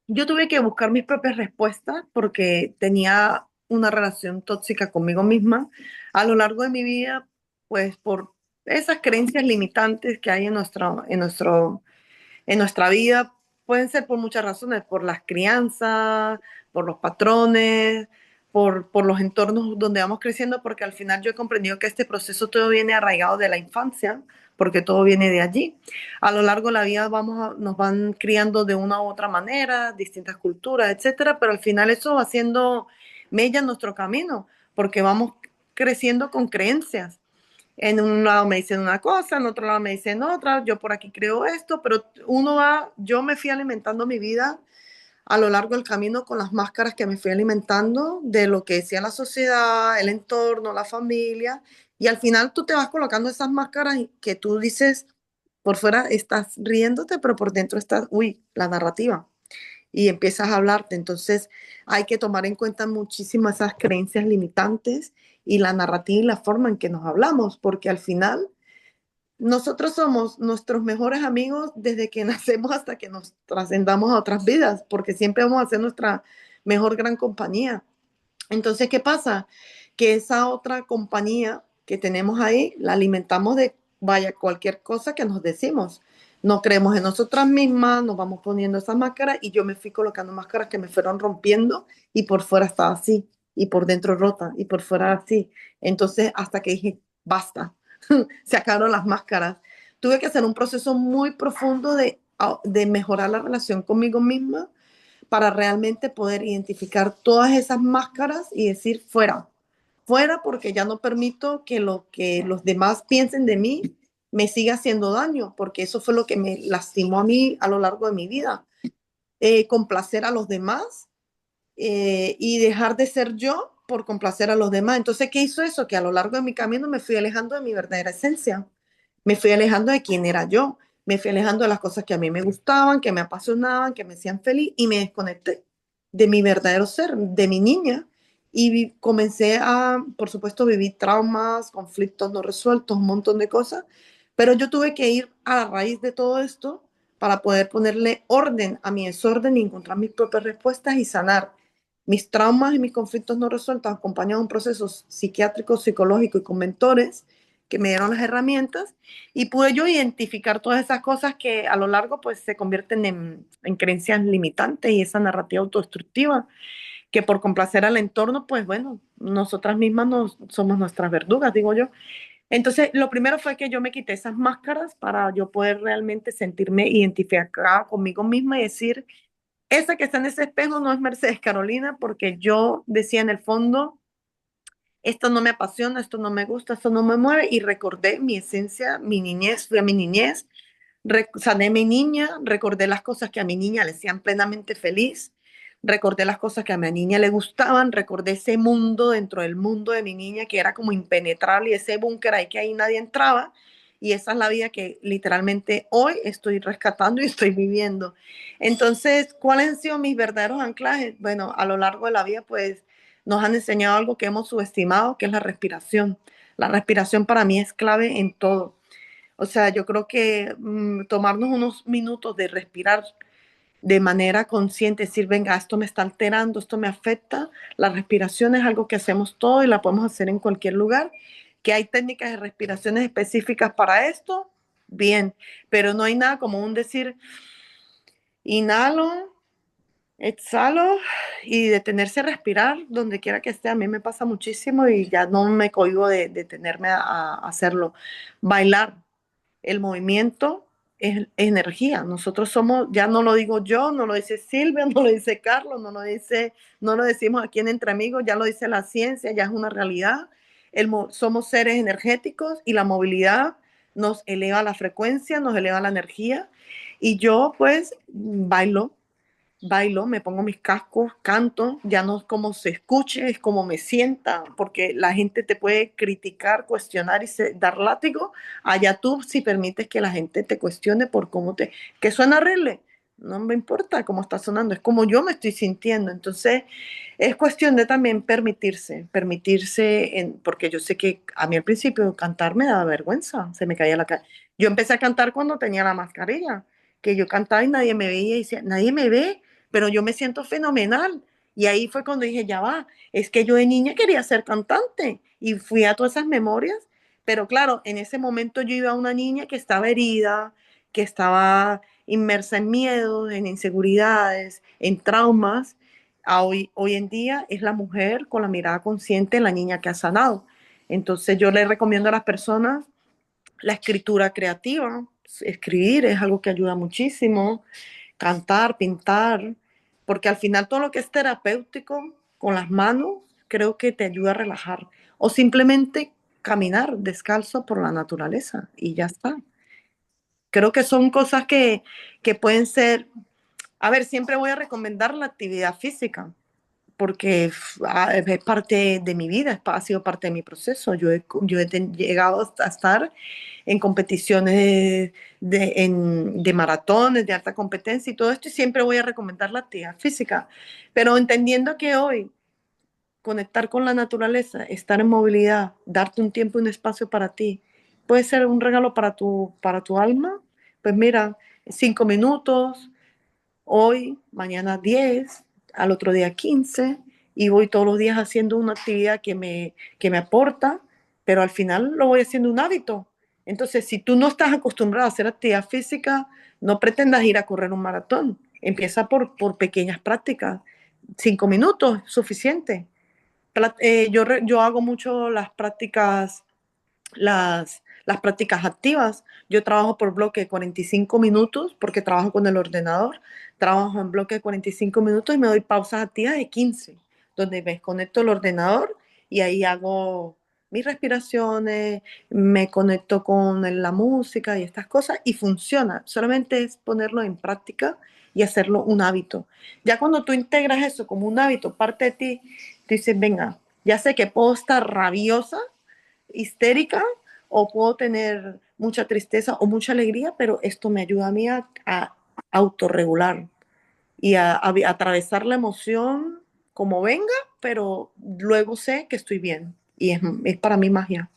yo tuve que buscar mis propias respuestas porque tenía una relación tóxica conmigo misma a lo largo de mi vida, pues por esas creencias limitantes que hay en nuestra vida. Pueden ser por muchas razones, por las crianzas, por los patrones, por los entornos donde vamos creciendo, porque al final yo he comprendido que este proceso todo viene arraigado de la infancia, porque todo viene de allí. A lo largo de la vida nos van criando de una u otra manera, distintas culturas, etcétera, pero al final eso va haciendo mella en nuestro camino, porque vamos creciendo con creencias. En un lado me dicen una cosa, en otro lado me dicen otra, yo por aquí creo esto, pero yo me fui alimentando mi vida a lo largo del camino con las máscaras que me fui alimentando de lo que decía la sociedad, el entorno, la familia, y al final tú te vas colocando esas máscaras que tú dices, por fuera estás riéndote, pero por dentro estás, uy, la narrativa y empiezas a hablarte. Entonces hay que tomar en cuenta muchísimo esas creencias limitantes y la narrativa y la forma en que nos hablamos, porque al final nosotros somos nuestros mejores amigos desde que nacemos hasta que nos trascendamos a otras vidas, porque siempre vamos a ser nuestra mejor gran compañía. Entonces, ¿qué pasa? Que esa otra compañía que tenemos ahí la alimentamos de, vaya, cualquier cosa que nos decimos. No creemos en nosotras mismas, nos vamos poniendo esas máscaras y yo me fui colocando máscaras que me fueron rompiendo y por fuera estaba así y por dentro rota y por fuera así. Entonces, hasta que dije, basta, se acabaron las máscaras. Tuve que hacer un proceso muy profundo de mejorar la relación conmigo misma para realmente poder identificar todas esas máscaras y decir fuera, fuera porque ya no permito que lo que los demás piensen de mí me siga haciendo daño, porque eso fue lo que me lastimó a mí a lo largo de mi vida. Complacer a los demás y dejar de ser yo por complacer a los demás. Entonces, ¿qué hizo eso? Que a lo largo de mi camino me fui alejando de mi verdadera esencia, me fui alejando de quién era yo, me fui alejando de las cosas que a mí me gustaban, que me apasionaban, que me hacían feliz y me desconecté de mi verdadero ser, de mi niña. Y comencé a, por supuesto, vivir traumas, conflictos no resueltos, un montón de cosas, pero yo tuve que ir a la raíz de todo esto para poder ponerle orden a mi desorden y encontrar mis propias respuestas y sanar mis traumas y mis conflictos no resueltos, acompañados de un proceso psiquiátrico, psicológico y con mentores que me dieron las herramientas y pude yo identificar todas esas cosas que a lo largo pues se convierten en creencias limitantes y esa narrativa autodestructiva que por complacer al entorno pues bueno, nosotras mismas somos nuestras verdugas, digo yo. Entonces, lo primero fue que yo me quité esas máscaras para yo poder realmente sentirme identificada conmigo misma y decir, esa que está en ese espejo no es Mercedes Carolina, porque yo decía en el fondo, esto no me apasiona, esto no me gusta, esto no me mueve, y recordé mi esencia, mi niñez, fui a mi niñez, sané a mi niña, recordé las cosas que a mi niña le hacían plenamente feliz, recordé las cosas que a mi niña le gustaban, recordé ese mundo dentro del mundo de mi niña que era como impenetrable y ese búnker ahí que ahí nadie entraba. Y esa es la vida que literalmente hoy estoy rescatando y estoy viviendo. Entonces, ¿cuáles han sido mis verdaderos anclajes? Bueno, a lo largo de la vida, pues nos han enseñado algo que hemos subestimado, que es la respiración. La respiración para mí es clave en todo. O sea, yo creo que tomarnos unos minutos de respirar de manera consciente, decir, venga, esto me está alterando, esto me afecta. La respiración es algo que hacemos todo y la podemos hacer en cualquier lugar. Que hay técnicas de respiraciones específicas para esto, bien, pero no hay nada como un decir, inhalo, exhalo y detenerse a respirar donde quiera que esté. A mí me pasa muchísimo y ya no me cohíbo de detenerme a hacerlo. Bailar, el movimiento es energía. Nosotros somos, ya no lo digo yo, no lo dice Silvia, no lo dice Carlos, no lo decimos aquí en Entre Amigos, ya lo dice la ciencia, ya es una realidad. Somos seres energéticos y la movilidad nos eleva la frecuencia, nos eleva la energía Y yo pues bailo, me pongo mis cascos, canto, ya no es como se escuche, es como me sienta, porque la gente te puede criticar, cuestionar y dar látigo, allá tú si permites que la gente te cuestione por cómo que suena horrible, no me importa cómo está sonando, es como yo me estoy sintiendo, entonces es cuestión de también porque yo sé que a mí al principio cantar me daba vergüenza, se me caía la cara. Yo empecé a cantar cuando tenía la mascarilla, que yo cantaba y nadie me veía y decía, nadie me ve, pero yo me siento fenomenal. Y ahí fue cuando dije, ya va, es que yo de niña quería ser cantante y fui a todas esas memorias, pero claro, en ese momento yo iba a una niña que estaba herida, que estaba inmersa en miedos, en inseguridades, en traumas. Hoy en día es la mujer con la mirada consciente, la niña que ha sanado. Entonces yo le recomiendo a las personas la escritura creativa. Escribir es algo que ayuda muchísimo, cantar, pintar, porque al final todo lo que es terapéutico con las manos creo que te ayuda a relajar. O simplemente caminar descalzo por la naturaleza y ya está. Creo que son cosas que pueden ser, a ver, siempre voy a recomendar la actividad física, porque es parte de mi vida, ha sido parte de mi proceso. Yo he llegado a estar en competiciones de maratones, de alta competencia y todo esto, y siempre voy a recomendar la actividad física, pero entendiendo que hoy conectar con la naturaleza, estar en movilidad, darte un tiempo y un espacio para ti, puede ser un regalo para tu alma, pues mira, 5 minutos, hoy, mañana 10, al otro día 15, y voy todos los días haciendo una actividad que me aporta, pero al final lo voy haciendo un hábito. Entonces, si tú no estás acostumbrado a hacer actividad física, no pretendas ir a correr un maratón. Empieza por pequeñas prácticas. 5 minutos, suficiente. Yo hago mucho las prácticas activas. Yo trabajo por bloque de 45 minutos porque trabajo con el ordenador. Trabajo en bloque de 45 minutos y me doy pausas activas de 15, donde me desconecto el ordenador y ahí hago mis respiraciones, me conecto con la música y estas cosas y funciona. Solamente es ponerlo en práctica y hacerlo un hábito. Ya cuando tú integras eso como un hábito, parte de ti, tú dices, venga, ya sé que puedo estar rabiosa, histérica, o puedo tener mucha tristeza o mucha alegría, pero esto me ayuda a mí a autorregular y a atravesar la emoción como venga, pero luego sé que estoy bien y es para mí magia.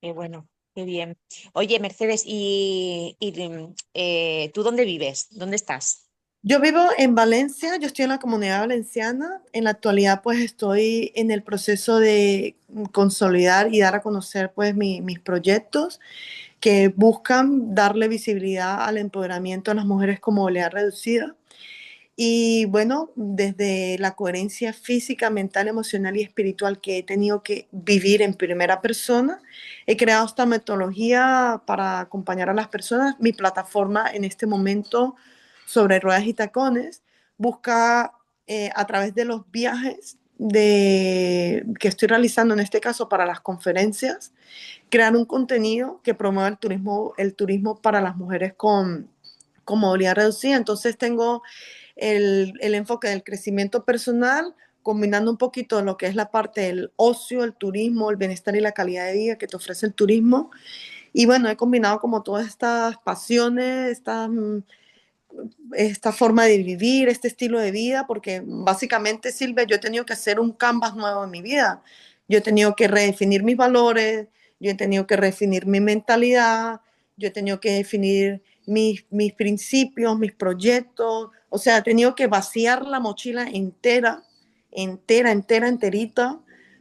Qué bueno, qué bien. Oye, Mercedes, ¿tú dónde vives? ¿Dónde estás? Yo vivo en Valencia, yo estoy en la Comunidad Valenciana. En la actualidad, pues estoy en el proceso de consolidar y dar a conocer pues mis proyectos que buscan darle visibilidad al empoderamiento de las mujeres con movilidad reducida. Y bueno, desde la coherencia física, mental, emocional y espiritual que he tenido que vivir en primera persona, he creado esta metodología para acompañar a las personas. Mi plataforma en este momento sobre ruedas y tacones busca a través de los viajes que estoy realizando, en este caso para las conferencias, crear un contenido que promueva el turismo para las mujeres con movilidad reducida. Entonces tengo el enfoque del crecimiento personal, combinando un poquito lo que es la parte del ocio, el turismo, el bienestar y la calidad de vida que te ofrece el turismo. Y bueno, he combinado como todas estas pasiones, esta forma de vivir, este estilo de vida, porque básicamente, Silvia, yo he tenido que hacer un canvas nuevo en mi vida. Yo he tenido que redefinir mis valores, yo he tenido que redefinir mi mentalidad, yo he tenido que definir mis principios, mis proyectos. O sea, he tenido que vaciar la mochila entera, entera, entera, enterita,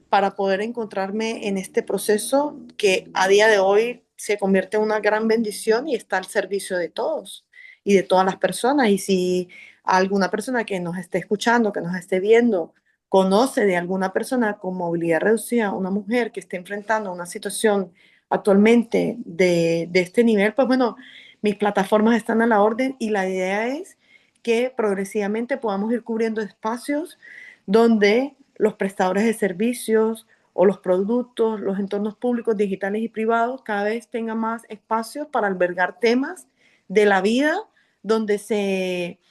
para poder encontrarme en este proceso que a día de hoy se convierte en una gran bendición y está al servicio de todos y de todas las personas. Y si alguna persona que nos esté escuchando, que nos esté viendo, conoce de alguna persona con movilidad reducida, una mujer que esté enfrentando una situación actualmente de este nivel, pues bueno, mis plataformas están a la orden y la idea es que progresivamente podamos ir cubriendo espacios donde los prestadores de servicios o los productos, los entornos públicos, digitales y privados cada vez tengan más espacios para albergar temas de la vida donde se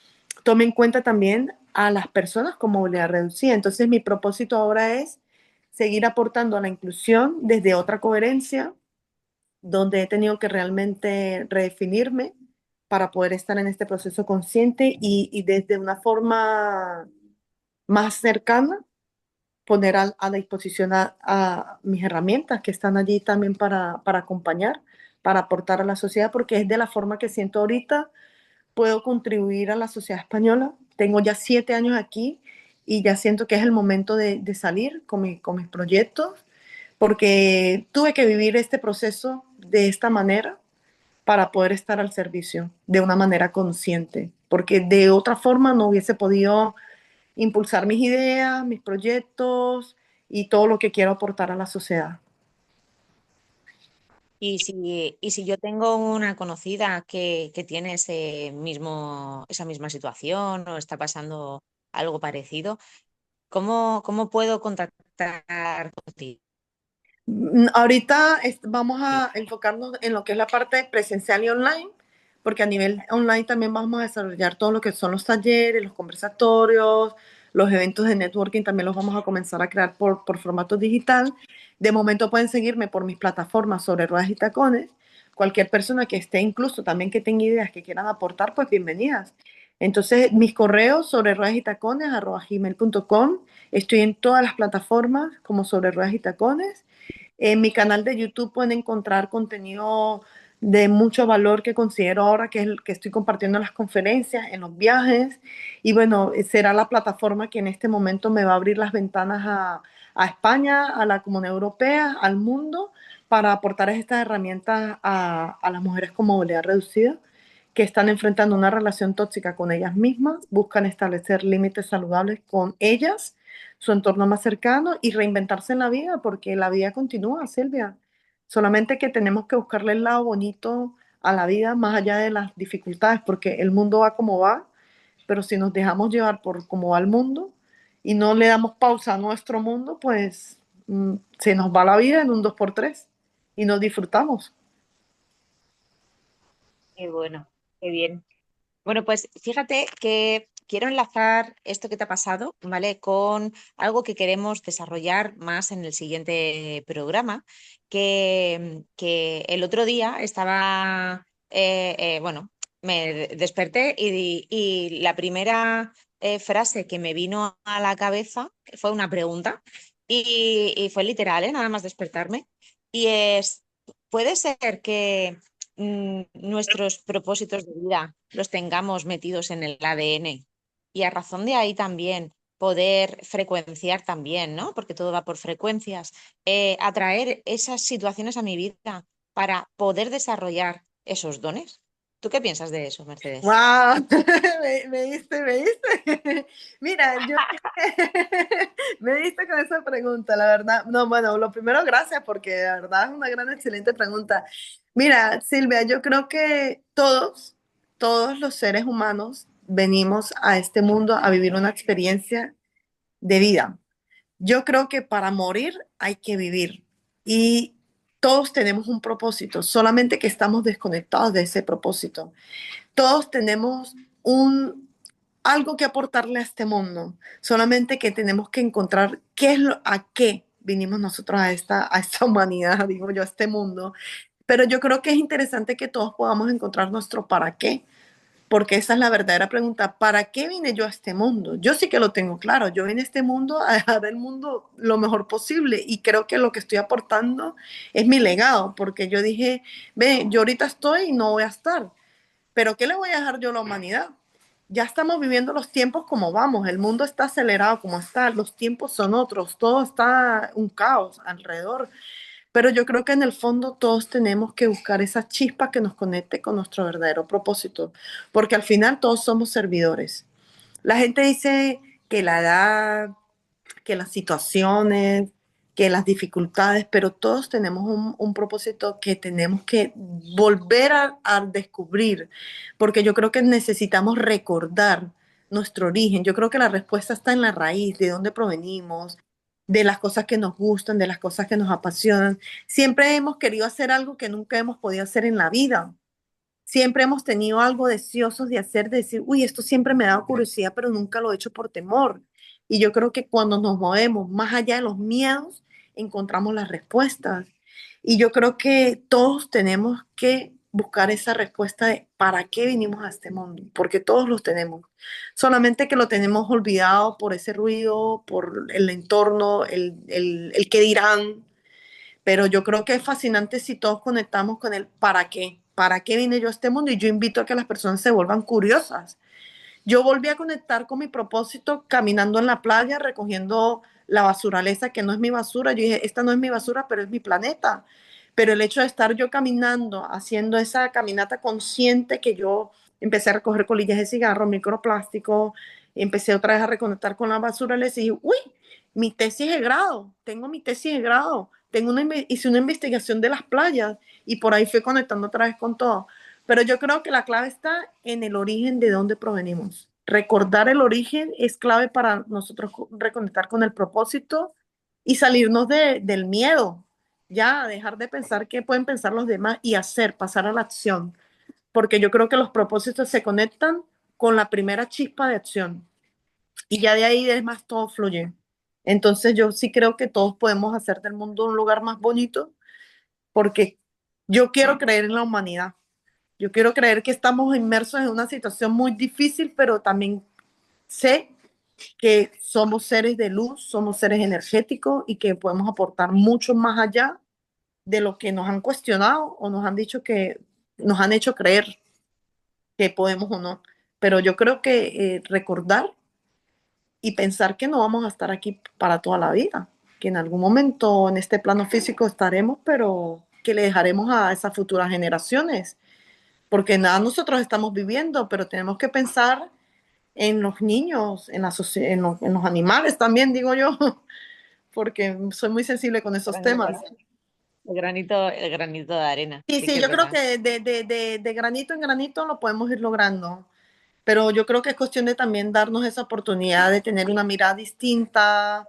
tome en cuenta también a las personas con movilidad reducida. Entonces, mi propósito ahora es seguir aportando a la inclusión desde otra coherencia, donde he tenido que realmente redefinirme para poder estar en este proceso consciente y desde una forma más cercana poner a la disposición a mis herramientas que están allí también para acompañar, para aportar a la sociedad, porque es de la forma que siento ahorita puedo contribuir a la sociedad española. Tengo ya 7 años aquí y ya siento que es el momento de salir con mis proyectos, porque tuve que vivir este proceso de esta manera para poder estar al servicio de una manera consciente, porque de otra forma no hubiese podido impulsar mis ideas, mis proyectos y todo lo que quiero aportar a la sociedad. Y si yo tengo una conocida que tiene esa misma situación o está pasando algo parecido, ¿cómo puedo contactar contigo? Ahorita vamos a enfocarnos en lo que es la parte presencial y online, porque a nivel online también vamos a desarrollar todo lo que son los talleres, los conversatorios, los eventos de networking, también los vamos a comenzar a crear por formato digital. De momento pueden seguirme por mis plataformas sobre ruedas y tacones. Cualquier persona que esté, incluso también que tenga ideas que quieran aportar, pues bienvenidas. Entonces, mis correos sobre ruedas y tacones, @gmail.com. Estoy en todas las plataformas como sobre ruedas y tacones. En mi canal de YouTube pueden encontrar contenido de mucho valor que considero ahora que es el que estoy compartiendo en las conferencias, en los viajes. Y bueno, será la plataforma que en este momento me va a abrir las ventanas a España, a la Comunidad Europea, al mundo, para aportar estas herramientas a las mujeres con movilidad reducida que están enfrentando una relación tóxica con ellas mismas, buscan establecer límites saludables con ellas, su entorno más cercano y reinventarse en la vida, porque la vida continúa, Silvia. Solamente que tenemos que buscarle el lado bonito a la vida más allá de las dificultades, porque el mundo va como va, pero si nos dejamos llevar por cómo va el mundo y no le damos pausa a nuestro mundo, pues se nos va la vida en un dos por tres y nos disfrutamos. Qué bueno, qué bien. Bueno, pues fíjate que quiero enlazar esto que te ha pasado, ¿vale? Con algo que queremos desarrollar más en el siguiente programa, que el otro día estaba, bueno, me desperté y la primera frase que me vino a la cabeza fue una pregunta y fue literal, ¿eh? Nada más despertarme. Y es, ¿puede ser que nuestros propósitos de vida los tengamos metidos en el ADN y a razón de ahí también poder frecuenciar también, ¿no? Porque todo va por frecuencias, atraer esas situaciones a mi vida para poder desarrollar esos dones? ¿Tú qué piensas de eso, Mercedes? Wow, me diste. Mira, yo me diste con esa pregunta, la verdad. No, bueno, lo primero, gracias, porque de verdad es una gran, excelente pregunta. Mira, Silvia, yo creo que todos los seres humanos venimos a este mundo a vivir una experiencia de vida. Yo creo que para morir hay que vivir y todos tenemos un propósito, solamente que estamos desconectados de ese propósito. Todos tenemos algo que aportarle a este mundo, solamente que tenemos que encontrar a qué vinimos nosotros a esta humanidad, digo yo, a este mundo. Pero yo creo que es interesante que todos podamos encontrar nuestro para qué, porque esa es la verdadera pregunta. ¿Para qué vine yo a este mundo? Yo sí que lo tengo claro. Yo vine a este mundo a dejar el mundo lo mejor posible y creo que lo que estoy aportando es mi legado, porque yo dije, ve, yo ahorita estoy y no voy a estar, pero ¿qué le voy a dejar yo a la humanidad? Ya estamos viviendo los tiempos como vamos, el mundo está acelerado como está, los tiempos son otros, todo está un caos alrededor, pero yo creo que en el fondo todos tenemos que buscar esa chispa que nos conecte con nuestro verdadero propósito, porque al final todos somos servidores. La gente dice que la edad, que las situaciones, que las dificultades, pero todos tenemos un propósito que tenemos que volver a descubrir, porque yo creo que necesitamos recordar nuestro origen. Yo creo que la respuesta está en la raíz, de dónde provenimos, de las cosas que nos gustan, de las cosas que nos apasionan. Siempre hemos querido hacer algo que nunca hemos podido hacer en la vida. Siempre hemos tenido algo deseosos de hacer, de decir, uy, esto siempre me ha dado curiosidad, pero nunca lo he hecho por temor. Y yo creo que cuando nos movemos más allá de los miedos, encontramos las respuestas. Y yo creo que todos tenemos que buscar esa respuesta de para qué vinimos a este mundo, porque todos los tenemos. Solamente que lo tenemos olvidado por ese ruido, por el entorno, el que dirán, pero yo creo que es fascinante si todos conectamos con el para qué vine yo a este mundo y yo invito a que las personas se vuelvan curiosas. Yo volví a conectar con mi propósito caminando en la playa, recogiendo la basuraleza, que no es mi basura. Yo dije, esta no es mi basura, pero es mi planeta. Pero el hecho de estar yo caminando, haciendo esa caminata consciente que yo empecé a recoger colillas de cigarro, microplástico, empecé otra vez a reconectar con la basuraleza y dije, uy, mi tesis de grado, tengo mi tesis de grado, hice una investigación de las playas y por ahí fui conectando otra vez con todo. Pero yo creo que la clave está en el origen de dónde provenimos. Recordar el origen es clave para nosotros reconectar con el propósito y salirnos del miedo, ya dejar de pensar qué pueden pensar los demás y hacer, pasar a la acción. Porque yo creo que los propósitos se conectan con la primera chispa de acción y ya de ahí es más todo fluye. Entonces yo sí creo que todos podemos hacer del mundo un lugar más bonito porque yo quiero creer en la humanidad. Yo quiero creer que estamos inmersos en una situación muy difícil, pero también sé que somos seres de luz, somos seres energéticos y que podemos aportar mucho más allá de lo que nos han cuestionado o nos han dicho que nos han hecho creer que podemos o no. Pero yo creo que recordar y pensar que no vamos a estar aquí para toda la vida, que en algún momento en este plano físico estaremos, pero que le dejaremos a esas futuras generaciones porque nada nosotros estamos viviendo, pero tenemos que pensar en los niños, en los animales también, digo yo, porque soy muy sensible con esos temas. El granito de arena, Sí, sí que sí, es yo creo verdad. que de granito en granito lo podemos ir logrando, pero yo creo que es cuestión de también darnos esa oportunidad de tener una mirada distinta,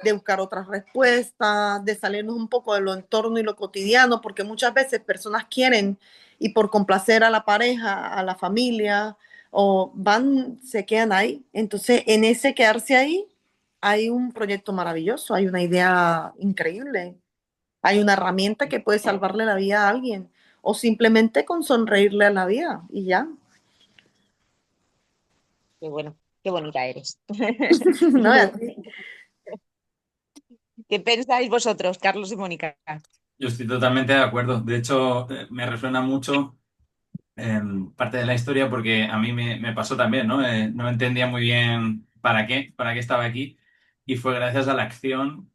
de buscar otras respuestas, de salirnos un poco de lo entorno y lo cotidiano, porque muchas veces personas quieren y por complacer a la pareja, a la familia, o van, se quedan ahí. Entonces, en ese quedarse ahí, hay un proyecto maravilloso, hay una idea increíble, hay una herramienta que puede salvarle la vida a alguien, o simplemente con sonreírle a la vida y ya. Qué bueno, qué bonita eres. ¿No? ¿Qué pensáis vosotros, Carlos y Mónica? Yo estoy totalmente de acuerdo. De hecho, me resuena mucho parte de la historia porque a mí me pasó también, ¿no? No entendía muy bien para qué estaba aquí y fue gracias a la acción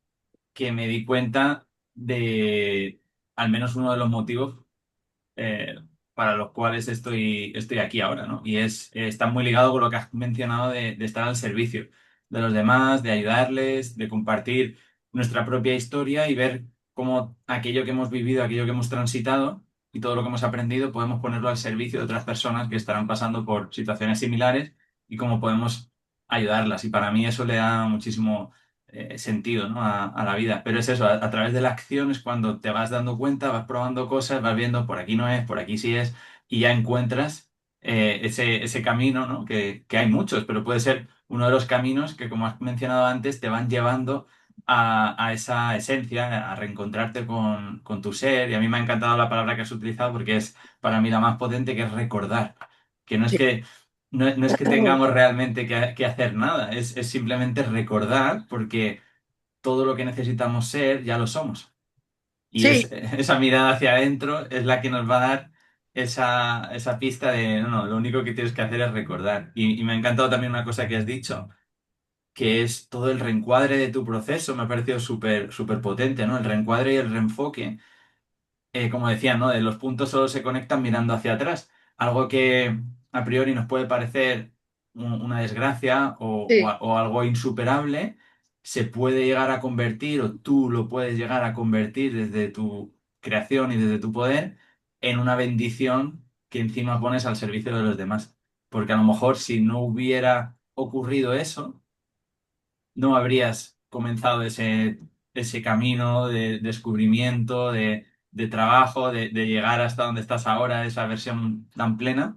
que me di cuenta de al menos uno de los motivos eh, para los cuales estoy aquí ahora, ¿no? Y está muy ligado con lo que has mencionado de estar al servicio de los demás, de ayudarles, de compartir nuestra propia historia y ver cómo aquello que hemos vivido, aquello que hemos transitado y todo lo que hemos aprendido podemos ponerlo al servicio de otras personas que estarán pasando por situaciones similares y cómo podemos ayudarlas. Y para mí eso le da muchísimo sentido, ¿no? a la vida. Pero es eso, a través de la acción es cuando te vas dando cuenta, vas probando cosas, vas viendo por aquí no es, por aquí sí es, y ya encuentras ese camino, ¿no? Que hay muchos, pero puede ser uno de los caminos que, como has mencionado antes, te van llevando a esa esencia, a reencontrarte con tu ser. Y a mí me ha encantado la palabra que has utilizado porque es para mí la más potente, que es recordar. Que no es que no es que tengamos realmente que hacer nada, es simplemente recordar porque todo lo que necesitamos ser ya lo somos. Y Sí, esa mirada hacia adentro es la que nos va a dar esa pista de, no, no, lo único que tienes que hacer es recordar. Y me ha encantado también una cosa que has dicho, que es todo el reencuadre de tu proceso, me ha parecido súper, súper potente, ¿no? El reencuadre y el reenfoque como decía, ¿no? De los puntos solo se conectan mirando hacia atrás. Algo que a priori nos puede parecer una desgracia sí. o algo insuperable, se puede llegar a convertir, o tú lo puedes llegar a convertir desde tu creación y desde tu poder, en una bendición que encima pones al servicio de los demás. Porque a lo mejor si no hubiera ocurrido eso, no habrías comenzado ese camino de descubrimiento, de trabajo, de llegar hasta donde estás ahora, esa versión tan plena.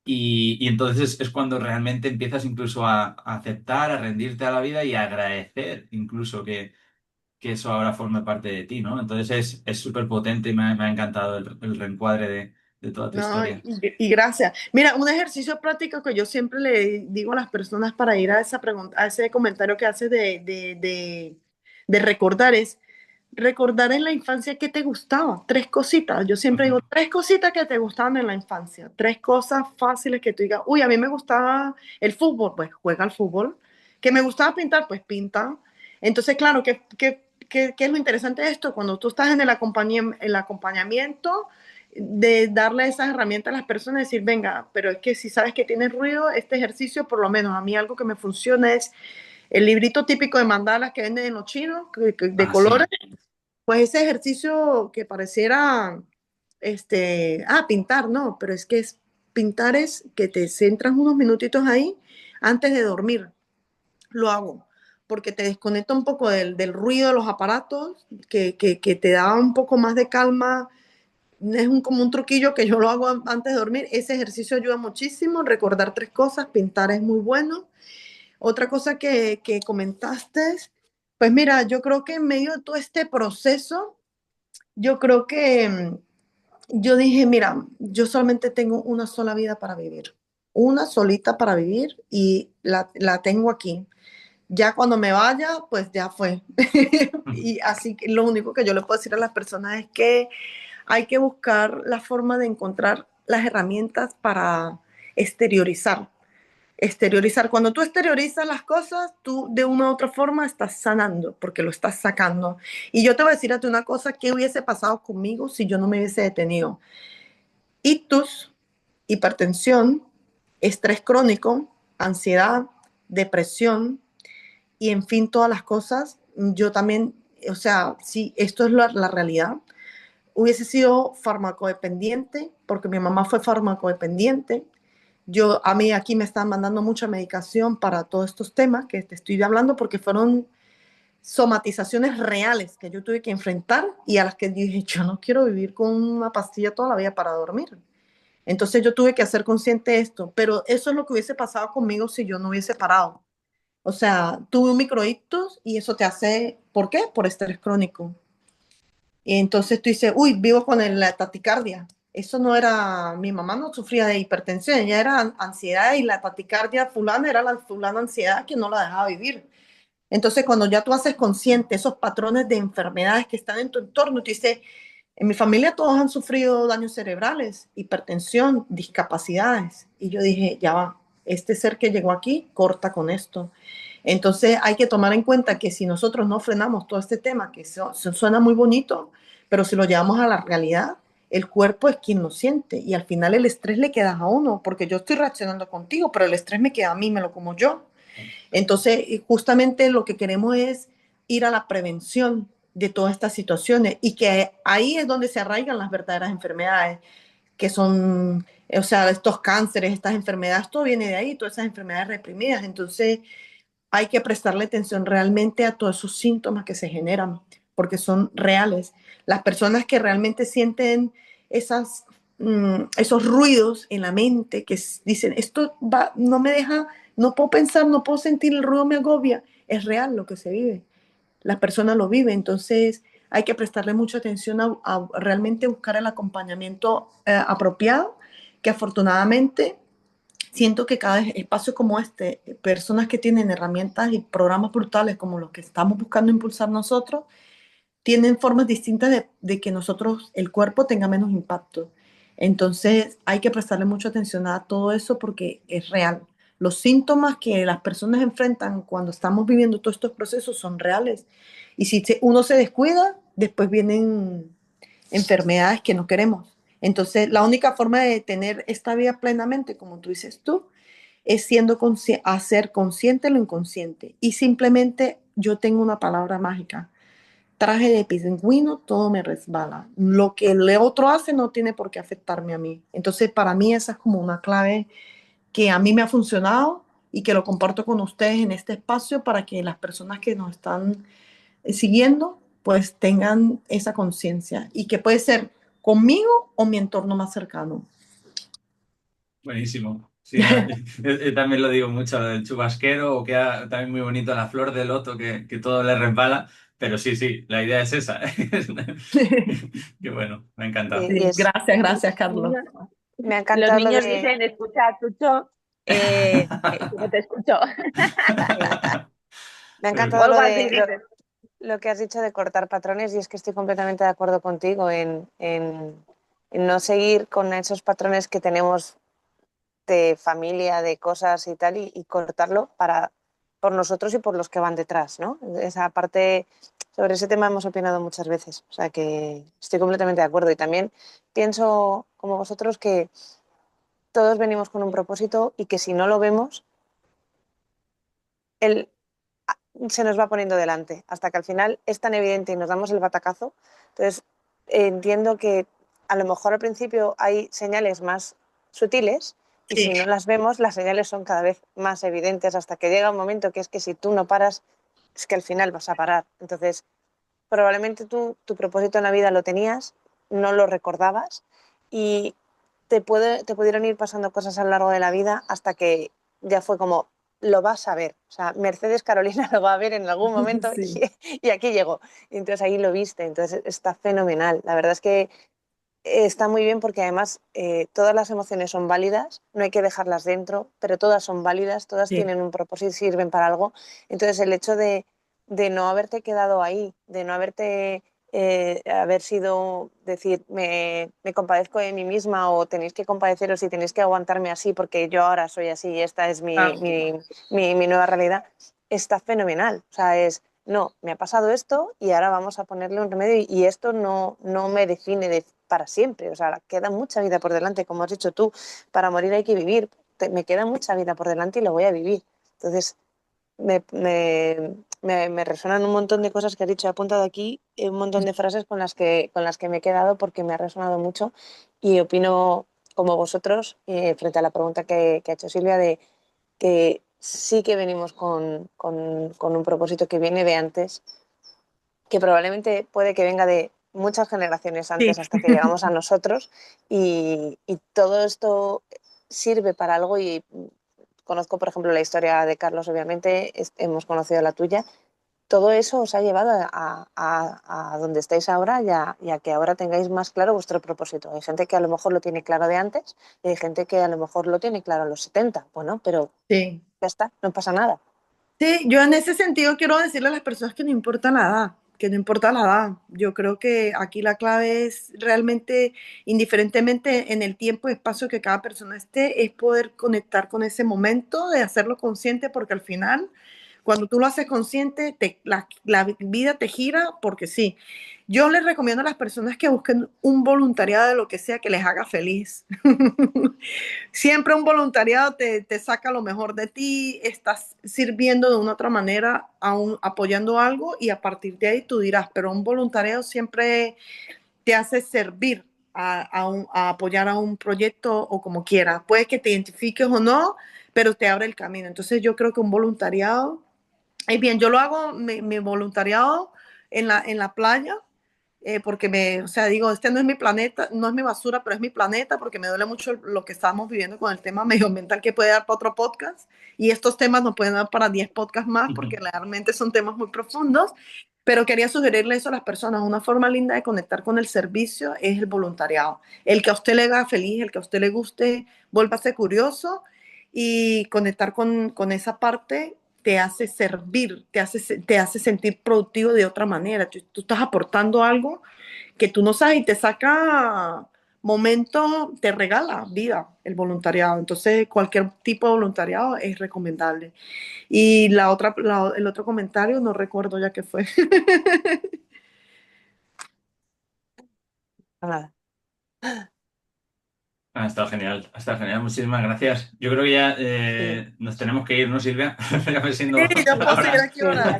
Y entonces es cuando realmente empiezas incluso a aceptar, a rendirte a la vida y a agradecer incluso que eso ahora forme parte de ti, ¿no? Entonces es súper potente y me ha encantado el reencuadre de toda tu No, historia. y gracias. Mira, un ejercicio práctico que yo siempre le digo a las personas para ir a esa pregunta, a ese comentario que haces de recordar es recordar en la infancia qué te gustaba. Tres cositas. Yo siempre digo tres cositas que te gustaban en la infancia. Tres cosas fáciles que tú digas, uy, a mí me gustaba el fútbol, pues juega al fútbol. Que me gustaba pintar, pues pinta. Entonces, claro, ¿qué es lo interesante de esto? Cuando tú estás en el acompañamiento de darle esas herramientas a las personas, decir, venga, pero es que si sabes que tienes ruido, este ejercicio, por lo menos a mí algo que me funciona es el librito típico de mandalas que venden en los chinos, de Ah, colores, sí. pues ese ejercicio que pareciera, pintar, no, pero es que pintar es que te centras unos minutitos ahí antes de dormir. Lo hago porque te desconecta un poco del ruido de los aparatos, que te da un poco más de calma. Es como un truquillo que yo lo hago antes de dormir. Ese ejercicio ayuda muchísimo. Recordar tres cosas, pintar es muy bueno. Otra cosa que comentaste, pues mira, yo creo que en medio de todo este proceso, yo creo que yo dije, mira, yo solamente tengo una sola vida para vivir, una solita para vivir y la tengo aquí. Ya cuando me vaya, pues ya fue. Y así que lo único que yo le puedo decir a las personas es que hay que buscar la forma de encontrar las herramientas para exteriorizar. Exteriorizar. Cuando tú exteriorizas las cosas, tú de una u otra forma estás sanando porque lo estás sacando. Y yo te voy a decir a ti una cosa, ¿qué hubiese pasado conmigo si yo no me hubiese detenido? Ictus, hipertensión, estrés crónico, ansiedad, depresión y en fin, todas las cosas. Yo también, o sea, sí, esto es la realidad. Hubiese sido farmacodependiente, porque mi mamá fue farmacodependiente. A mí aquí me están mandando mucha medicación para todos estos temas que te estoy hablando, porque fueron somatizaciones reales que yo tuve que enfrentar y a las que dije, yo no quiero vivir con una pastilla toda la vida para dormir. Entonces yo tuve que hacer consciente de esto, pero eso es lo que hubiese pasado conmigo si yo no hubiese parado. O sea, tuve un microictus y eso te hace, ¿por qué? Por estrés crónico. Y entonces tú dices, uy, vivo con la taticardia. Eso no era, mi mamá no sufría de hipertensión, ella era ansiedad y la taticardia fulana era la fulana ansiedad que no la dejaba vivir. Entonces cuando ya tú haces consciente esos patrones de enfermedades que están en tu entorno, tú dices, en mi familia todos han sufrido daños cerebrales, hipertensión, discapacidades. Y yo dije, ya va, este ser que llegó aquí corta con esto. Entonces hay que tomar en cuenta que si nosotros no frenamos todo este tema, que suena muy bonito, pero si lo llevamos a la realidad, el cuerpo es quien lo siente y al final el estrés le queda a uno, porque yo estoy reaccionando contigo, pero el estrés me queda a mí, me lo como yo. Entonces, justamente lo que queremos es ir a la prevención de todas estas situaciones y que ahí es donde se arraigan las verdaderas enfermedades, que son, o sea, estos cánceres, estas enfermedades, todo viene de ahí, todas esas enfermedades reprimidas. Entonces, hay que prestarle atención realmente a todos esos síntomas que se generan, porque son reales. Las personas que realmente sienten esas, esos ruidos en la mente, que dicen, esto va, no me deja, no puedo pensar, no puedo sentir, el ruido me agobia, es real lo que se vive. Las personas lo viven, entonces hay que prestarle mucha atención a realmente buscar el acompañamiento apropiado, que afortunadamente siento que cada espacio como este, personas que tienen herramientas y programas brutales como los que estamos buscando impulsar nosotros, tienen formas distintas de que nosotros, el cuerpo tenga menos impacto. Entonces hay que prestarle mucha atención a todo eso porque es real. Los síntomas que las personas enfrentan cuando estamos viviendo todos estos procesos son reales. Y si uno se descuida, después vienen enfermedades que no queremos. Entonces, la única forma de tener esta vida plenamente, como tú dices tú, es siendo hacer consciente lo inconsciente. Y simplemente yo tengo una palabra mágica. Traje de pingüino, todo me resbala. Lo que el otro hace no tiene por qué afectarme a mí. Entonces, para mí esa es como una clave que a mí me ha funcionado y que lo comparto con ustedes en este espacio para que las personas que nos están siguiendo pues tengan esa conciencia y que puede ser conmigo o mi entorno más cercano. Buenísimo. Sí, no, yo también lo digo mucho, lo del chubasquero, o queda también muy bonito la flor de loto que todo le resbala, pero sí, sí, la idea es esa. Qué bueno, me ha encantado. Y Sí, es, gracias, Carlos. me ha Los encantado lo niños de... dicen, escucha, Chucho, que no te escucho. Me ha Muy encantado bien. O algo así dicen. lo que has dicho de cortar patrones y es que estoy completamente de acuerdo contigo en no seguir con esos patrones que tenemos de familia, de cosas y tal, y cortarlo por nosotros y por los que van detrás, ¿no? Esa parte, sobre ese tema hemos opinado muchas veces, o sea que estoy completamente de acuerdo y también pienso, como vosotros, que todos venimos con un propósito y que si no lo vemos, él se nos va poniendo delante hasta que al final es tan evidente y nos damos el batacazo. Entonces, entiendo que a lo mejor al principio hay señales más sutiles y Sí, si no las vemos, las señales son cada vez más evidentes hasta que llega un momento que es que si tú no paras, es que al final vas a parar. Entonces, probablemente tú tu propósito en la vida lo tenías, no lo recordabas y te pudieron ir pasando cosas a lo largo de la vida hasta que ya fue como, lo vas a ver. O sea, Mercedes Carolina lo va a ver en algún momento sí, y aquí llegó. Y entonces ahí lo viste, entonces está fenomenal. La verdad es que está muy bien porque además todas las emociones son válidas, no hay que dejarlas dentro, pero todas son válidas, todas sí, tienen un propósito y sirven para algo. Entonces el hecho de no haberte quedado ahí, de no haberte, haber sido, decir, me compadezco de mí misma o tenéis que compadeceros y tenéis que aguantarme así porque yo ahora soy así y esta es claro. mi nueva realidad, está fenomenal. O sea, es no, me ha pasado esto y ahora vamos a ponerle un remedio y esto no me define para siempre. O sea, queda mucha vida por delante, como has dicho tú, para morir hay que vivir. Me queda mucha vida por delante y lo voy a vivir. Entonces, me resonan un montón de cosas que has dicho. He apuntado aquí un montón de frases con las que me he quedado porque me ha resonado mucho y opino como vosotros frente a la pregunta que ha hecho Silvia de que sí que venimos con un propósito que viene de antes, que probablemente puede que venga de muchas generaciones Sí, antes hasta que llegamos a nosotros y todo esto sirve para algo y conozco, por ejemplo, la historia de Carlos, obviamente, hemos conocido la tuya. Todo eso os ha llevado a donde estáis ahora y a que ahora tengáis más claro vuestro propósito. Hay gente que a lo mejor lo tiene claro de antes y hay gente que a lo mejor lo tiene claro a los 70. Bueno, pero sí. ya está, no pasa nada. Sí, yo en ese sentido quiero decirle a las personas que no importa la edad, que no importa la edad. Yo creo que aquí la clave es realmente, indiferentemente en el tiempo y espacio que cada persona esté, es poder conectar con ese momento, de hacerlo consciente, porque al final, cuando tú lo haces consciente, la vida te gira porque sí. Yo les recomiendo a las personas que busquen un voluntariado de lo que sea que les haga feliz. Siempre un voluntariado te saca lo mejor de ti, estás sirviendo de una otra manera, apoyando algo y a partir de ahí tú dirás, pero un voluntariado siempre te hace servir a apoyar a un proyecto o como quieras. Puede que te identifiques o no, pero te abre el camino. Entonces yo creo que un voluntariado, es bien, yo lo hago, mi voluntariado en la playa, porque o sea, digo, este no es mi planeta, no es mi basura, pero es mi planeta, porque me duele mucho lo que estamos viviendo con el tema medioambiental que puede dar para otro podcast, y estos temas nos pueden dar para 10 podcasts más, porque realmente son temas muy profundos, pero quería sugerirle eso a las personas, una forma linda de conectar con el servicio es el voluntariado, el que a usted le haga feliz, el que a usted le guste, vuélvase curioso, y conectar con esa parte te hace servir, te hace sentir productivo de otra manera. Tú estás aportando algo que tú no sabes y te saca momento, te regala vida el voluntariado. Entonces, cualquier tipo de voluntariado es recomendable. Y el otro comentario, no recuerdo ya qué fue. Nada. Ha estado genial, ha estado genial, muchísimas gracias. Yo creo que ya Sí, nos tenemos que ir, ¿no, Silvia? Ya va Sí, siendo yo la puedo seguir hora. aquí sí, ahora.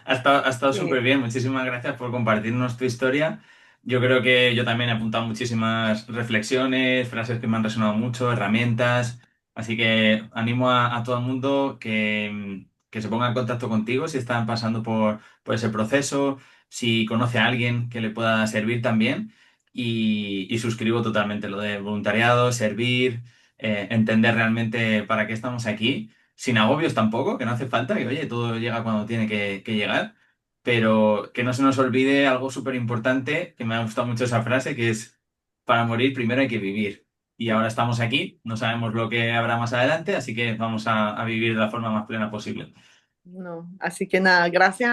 Ha estado sí. súper bien, muchísimas gracias por compartirnos tu historia. Yo creo que yo también he apuntado muchísimas reflexiones, frases que me han resonado mucho, herramientas. Así que animo a todo el mundo que se ponga en contacto contigo si están pasando por ese proceso, si conoce a alguien que le pueda servir también. Y suscribo totalmente lo de voluntariado, servir, entender realmente para qué estamos aquí, sin agobios tampoco, que no hace falta, que oye, todo llega cuando tiene que llegar, pero que no se nos olvide algo súper importante, que me ha gustado mucho esa frase, que es, para morir primero hay que vivir. Y ahora estamos aquí, no sabemos lo que habrá más adelante, así que vamos a vivir de la forma más plena posible. No, así que nada, gracias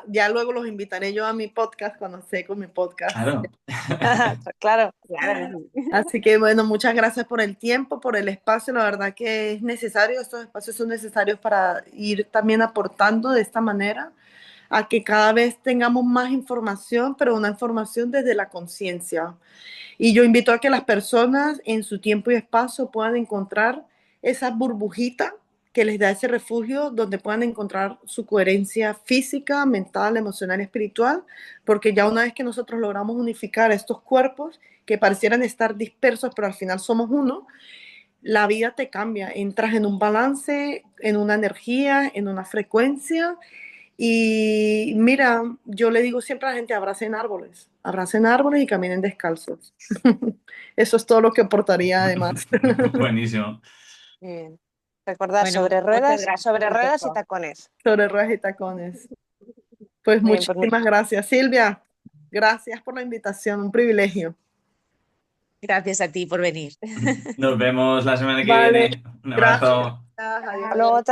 ya luego los invitaré yo a mi podcast cuando esté con mi podcast. Claro. Claro. Claro. Así que bueno, muchas gracias por el tiempo, por el espacio. La verdad que es necesario, estos espacios son necesarios para ir también aportando de esta manera a que cada vez tengamos más información, pero una información desde la conciencia. Y yo invito a que las personas en su tiempo y espacio puedan encontrar esa burbujita que les da ese refugio donde puedan encontrar su coherencia física, mental, emocional y espiritual, porque ya una vez que nosotros logramos unificar estos cuerpos que parecieran estar dispersos, pero al final somos uno, la vida te cambia, entras en un balance, en una energía, en una frecuencia. Y mira, yo le digo siempre a la gente, abracen árboles y caminen descalzos. Eso es todo lo que aportaría además. Buenísimo. Muy bien. Recordar Bueno, muchas gracias por sobre ruedas y esto. tacones. Sobre ruedas y tacones. Pues Muy bien, pues muchísimas gracias, Silvia. Gracias por la invitación, un privilegio. Gracias a ti por venir. Nos vemos la semana que Vale, viene. Un gracias. abrazo. Adiós. hasta luego, chao.